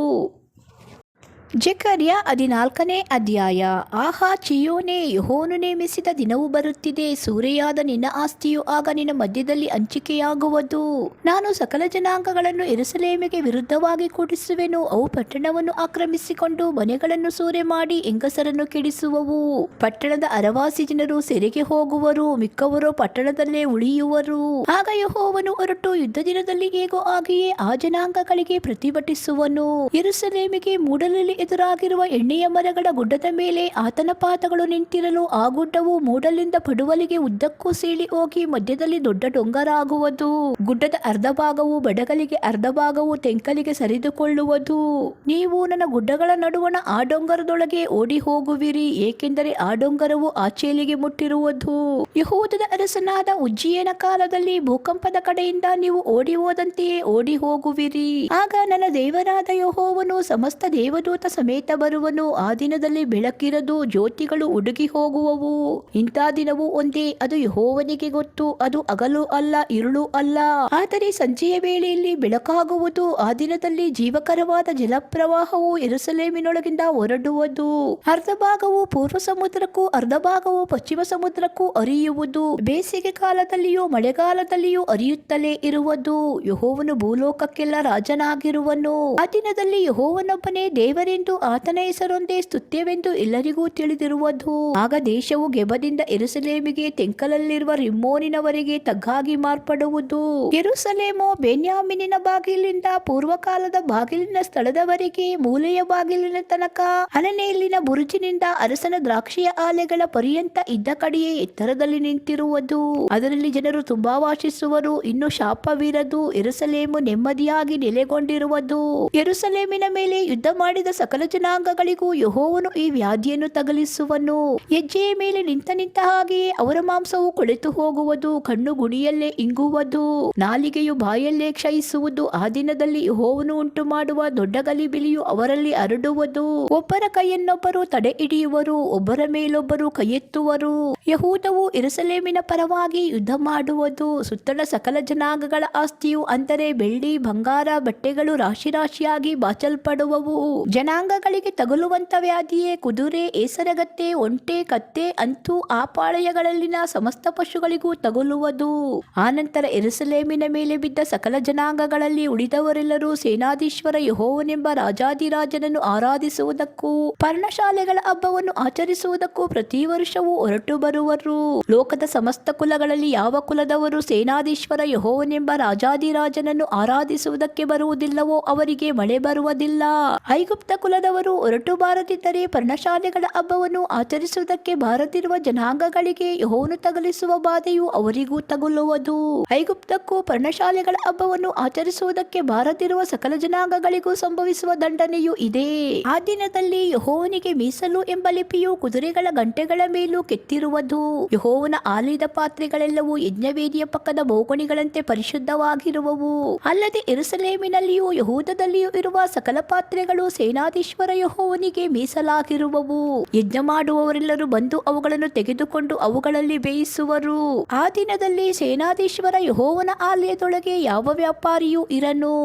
ಜೆಕರ್ಯ 14ನೇ ಅಧ್ಯಾಯ. ಆಹಾ ಚೀಯೋನೇ, ಯೆಹೋವನು ನೇಮಿಸಿದ ದಿನವು ಬರುತ್ತಿದೆ. ಸೂರೆಯಾದ ನಿನ್ನ ಆಸ್ತಿಯು ಆಗ ನಿನ್ನ ಮಧ್ಯದಲ್ಲಿ ಹಂಚಿಕೆಯಾಗುವುದು. ನಾನು ಸಕಲ ಜನಾಂಗಗಳನ್ನು ಯೆರೂಸಲೇಮಿಗೆ ವಿರುದ್ಧವಾಗಿ ಕೂಡಿಸುವೆನು. ಅವು ಪಟ್ಟಣವನ್ನು ಆಕ್ರಮಿಸಿಕೊಂಡು ಮನೆಗಳನ್ನು ಸೂರೆ ಮಾಡಿ ಹೆಂಗಸರನ್ನು ಕೆಡಿಸುವವು. ಪಟ್ಟಣದ ಅರವಾಸಿ ಜನರು ಸೆರೆಗೆ ಹೋಗುವರು, ಮಿಕ್ಕವರು ಪಟ್ಟಣದಲ್ಲೇ ಉಳಿಯುವರು. ಆಗ ಯೆಹೋವನು ಹೊರಟು ಯುದ್ಧ ದಿನದಲ್ಲಿ ಹೇಗೋ ಹಾಗೆಯೇ ಆ ಜನಾಂಗಗಳಿಗೆ ಪ್ರತಿಭಟಿಸುವನು. ಯೆರೂಸಲೇಮಿಗೆ ಮೂಡಲಲ್ಲಿ ಎದುರಾಗಿರುವ ಎಣ್ಣೆಯ ಮರಗಳ ಗುಡ್ಡದ ಮೇಲೆ ಆತನ ಪಾದಗಳು ನಿಂತಿರಲು ಆ ಗುಡ್ಡವು ಮೂಡಲಿಂದ ಪಡುವಲಿಗೆ ಉದ್ದಕ್ಕೂ ಸೀಳಿ ಹೋಗಿ ಮಧ್ಯದಲ್ಲಿ ದೊಡ್ಡ ಡೊಂಗರ ಆಗುವುದು. ಗುಡ್ಡದ ಅರ್ಧ ಭಾಗವು ಬಡಗಲಿಗೆ ಅರ್ಧ ಭಾಗವು ತೆಂಕಲಿಗೆ ಸರಿದುಕೊಳ್ಳುವುದು. ನೀವು ನನ್ನ ಗುಡ್ಡಗಳ ನಡುವಣ ಆ ಡೊಂಗರದೊಳಗೆ ಓಡಿ ಹೋಗುವಿರಿ, ಏಕೆಂದರೆ ಆ ಡೊಂಗರವು ಆಚೆಲಿಗೆ ಮುಟ್ಟಿರುವುದು. ಯೆಹೂದದ ಅರಸನಾದ ಉಜ್ಜೀಯನ ಕಾಲದಲ್ಲಿ ಭೂಕಂಪದ ಕಡೆಯಿಂದ ನೀವು ಓಡಿ ಹೋದಂತೆಯೇ ಓಡಿ ಹೋಗುವಿರಿ. ಆಗ ನನ್ನ ದೇವರಾದ ಯೆಹೋವನು ಸಮಸ್ತ ದೇವದೂತ ಸಮೇತ ಬರುವನು. ಆ ದಿನದಲ್ಲಿ ಬೆಳಕಿರದು, ಜ್ಯೋತಿಗಳು ಉಡುಗಿ ಹೋಗುವವು. ಇಂಥ ದಿನವೂ ಒಂದೇ, ಅದು ಯೆಹೋವನಿಗೆ ಗೊತ್ತು. ಅದು ಹಗಲು ಅಲ್ಲ, ഇരുಳು ಅಲ್ಲ, ಆದರೆ ಸಂಜೆಯ ವೇಳೆಯಲ್ಲಿ ಬೆಳಕಾಗುವುದು. ಆ ದಿನದಲ್ಲಿ ಜೀವಕರವಾದ ಜಲಪ್ರವಾಹವು ಯೆರೂಸಲೇಮಿನೊಳಗಿಂದ ಹೊರಡುವುದು. ಅರ್ಧ ಭಾಗವು ಪೂರ್ವ ಸಮುದ್ರಕ್ಕೂ ಅರ್ಧ ಭಾಗವು ಪಶ್ಚಿಮ ಸಮುದ್ರಕ್ಕೂ ಹರಿಯುವುದು. ಬೇಸಿಗೆ ಕಾಲದಲ್ಲಿಯೂ ಮಳೆಗಾಲದಲ್ಲಿಯೂ ಹರಿಯುತ್ತಲೇ ಇರುವುದು. ಯೆಹೋವನು ಭೂಲೋಕಕ್ಕೆಲ್ಲ ರಾಜನಾಗಿರುವನು. ಆ ದಿನದಲ್ಲಿ ಯೆಹೋವನೊಬ್ಬನೇ ದೇವರೆಂದು, ಆತನ ಹೆಸರೊಂದೇ ಸ್ತುತ್ಯವೆಂದು ಎಲ್ಲರಿಗೂ ತಿಳಿದಿರುವುದು. ಆಗ ದೇಶವು ಗೆಬದಿಂದ ಯೆರೂಸಲೇಮಿಗೆ, ತೆಂಕಲಲ್ಲಿರುವ ರಿಮ್ಮೋನಿನವರೆಗೆ ತಗ್ಗಾಗಿ ಮಾರ್ಪಡುವುದು. ಯೆರೂಸಲೇಮು ಬೆನ್ಯಾಮೀನಿನ ಬಾಗಿಲಿಂದ ಪೂರ್ವಕಾಲದ ಬಾಗಿಲಿನ ಸ್ಥಳದವರೆಗೆ, ಮೂಲೆಯ ಬಾಗಿಲಿನ ತನಕ, ಹನನೇಲಿನ ಬುರುಜಿನಿಂದ ಅರಸನ ದ್ರಾಕ್ಷಿಯ ಆಲೆಗಳ ಪರ್ಯಂತ ಇದ್ದ ಕಡೆಯೇ ಎತ್ತರದಲ್ಲಿ ನಿಂತಿರುವುದು. ಅದರಲ್ಲಿ ಜನರು ತುಂಬಾ ವಾಸಿಸುವರು. ಇನ್ನು ಶಾಪವಿರದು. ಯೆರೂಸಲೇಮು ನೆಮ್ಮದಿಯಾಗಿ ನೆಲೆಗೊಂಡಿರುವುದು. ಯೆರೂಸಲೇಮಿನ ಮೇಲೆ ಯುದ್ಧ ಮಾಡಿದ ಸಕಲ ಜನಾಂಗಗಳಿಗೂ ಯೆಹೋವನು ಈ ವ್ಯಾಧಿಯನ್ನು ತಗಲಿಸುವನು. ಹೆಜ್ಜೆಯ ಮೇಲೆ ನಿಂತ ಹಾಗೆಯೇ ಅವರ ಮಾಂಸವು ಕೊಳೆತು ಹೋಗುವುದು. ಕಣ್ಣು ಗುಣಿಯಲ್ಲೇ ಇಂಗುವುದು, ನಾಲಿಗೆಯು ಬಾಯಲ್ಲೇ ಕ್ಷಯಿಸುವುದು. ಆ ದಿನದಲ್ಲಿ ಯೆಹೋವನು ಉಂಟು ಮಾಡುವ ದೊಡ್ಡ ಗಲಿಬಿಲಿಯು ಅವರಲ್ಲಿ ಹರಡುವುದು. ಒಬ್ಬರ ಕೈಯನ್ನೊಬ್ಬರು ತಡೆ ಹಿಡಿಯುವರು, ಒಬ್ಬರ ಮೇಲೊಬ್ಬರು ಕೈಯೆತ್ತುವರು. ಯೆಹೂದವು ಯೆರೂಸಲೇಮಿನ ಪರವಾಗಿ ಯುದ್ಧ ಮಾಡುವುದು. ಸುತ್ತಣ ಸಕಲ ಜನಾಂಗಗಳ ಆಸ್ತಿಯು, ಅಂದರೆ ಬೆಳ್ಳಿ ಬಂಗಾರ ಬಟ್ಟೆಗಳು ರಾಶಿ ರಾಶಿಯಾಗಿ ಬಾಚಲ್ಪಡುವವು. ಜನಾಂಗಗಳಿಗೆ ತಗುಲುವಂತ ವ್ಯಾಧಿಯೇ ಕುದುರೆ, ಏಸರಗತ್ತೆ, ಒಂಟೆ, ಕತ್ತೆ, ಅಂತೂ ಆ ಪಾಳೆಯಗಳಲ್ಲಿನ ಸಮಸ್ತ ಪಶುಗಳಿಗೂ ತಗುಲುವುದು. ಆನಂತರ ಯೆರೂಸಲೇಮಿನ ಮೇಲೆ ಬಿದ್ದ ಸಕಲ ಜನಾಂಗಗಳಲ್ಲಿ ಉಳಿದವರೆಲ್ಲರೂ ಸೇನಾಧೀಶ್ವರ ಯೆಹೋವನೆಂಬ ರಾಜಾಧಿರಾಜನನ್ನು ಆರಾಧಿಸುವುದಕ್ಕೂ ಪರ್ಣಶಾಲೆಗಳ ಹಬ್ಬವನ್ನು ಆಚರಿಸುವುದಕ್ಕೂ ಪ್ರತಿ ವರ್ಷವೂ ಹೊರಟು ಬರುವರು. ಲೋಕದ ಸಮಸ್ತ ಕುಲಗಳಲ್ಲಿ ಯಾವ ಕುಲದವರು ಸೇನಾಧೀಶ್ವರ ಯೆಹೋವನೆಂಬ ರಾಜಾಧಿರಾಜನನ್ನು ಆರಾಧಿಸುವುದಕ್ಕೆ ಬರುವುದಿಲ್ಲವೋ ಅವರಿಗೆ ಮಳೆ ಬರುವುದಿಲ್ಲ. ಐಗುಪ್ತ ಕುಲದವರು ಹೊರಟು ಬಾರದಿದ್ದರೆ ಪರ್ಣಶಾಲೆಗಳ ಹಬ್ಬವನ್ನು ಆಚರಿಸುವುದಕ್ಕೆ ಬಾರದಿರುವ ಜನಾಂಗಗಳಿಗೆ ಯೆಹೋವನು ತಗಲಿಸುವ ಬಾಧೆಯು ಅವರಿಗೂ ತಗುಲುವುದು. ಐಗುಪ್ತಕ್ಕೂ ಪರ್ಣಶಾಲೆಗಳ ಹಬ್ಬವನ್ನು ಆಚರಿಸುವುದಕ್ಕೆ ಬಾರದಿರುವ ಸಕಲ ಜನಾಂಗಗಳಿಗೂ ಸಂಭವಿಸುವ ದಂಡನೆಯು ಇದೇ. ಆ ದಿನದಲ್ಲಿ ಯೆಹೋವನಿಗೆ ಮೀಸಲು ಎಂಬ ಲಿಪಿಯು ಕುದುರೆಗಳ ಗಂಟೆಗಳ ಮೇಲೂ ಕೆತ್ತಿರುವುದು. ಯೆಹೋವನ ಆಲಿದ ಪಾತ್ರೆಗಳೆಲ್ಲವೂ ಯಜ್ಞವೇದಿಯ ಪಕ್ಕದ ಬೋಗುಣಿಗಳಂತೆ ಪರಿಶುದ್ಧವಾಗಿರುವವು. ಅಲ್ಲದೆ ಯೆರೂಸಲೇಮಿನಲ್ಲಿಯೂ ಯೆಹೂದದಲ್ಲಿಯೂ ಇರುವ ಸಕಲ ಪಾತ್ರೆಗಳು ಸೇನಾಧೀಶ್ವರ ಯೆಹೋವನಿಗೆ ಮೀಸಲಾಗಿರುವವು. ಯಜ್ಞ ಮಾಡುವವರೆಲ್ಲರೂ ಬಂದು ಅವುಗಳನ್ನು ತೆಗೆದುಕೊಂಡು ಅವುಗಳಲ್ಲಿ ಬೇಯಿಸುವರು. ಆ ದಿನದಲ್ಲಿ ಸೇನಾಧೀಶ್ವರ ಯೆಹೋವನ ಆಲಯದೊಳಗೆ ಯಾವ ವ್ಯಾಪಾರಿಯೂ ಇರನು.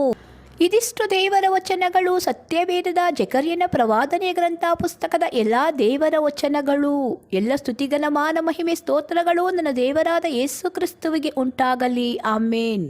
ಇದಿಷ್ಟು ದೇವರ ವಚನಗಳು. ಸತ್ಯವೇದದ ಜೆಕರ್ಯನ ಪ್ರವಾದನೆ ಗ್ರಂಥ ಪುಸ್ತಕದ ಎಲ್ಲಾ ದೇವರ ವಚನಗಳು. ಎಲ್ಲ ಸ್ತುತಿಗನ ಮಾನ ಮಹಿಮೆ ಸ್ತೋತ್ರಗಳು ನನ್ನ ದೇವರಾದ ಯೇಸು ಕ್ರಿಸ್ತುವಿಗೆ ಉಂಟಾಗಲಿ. ಆಮೇನ್.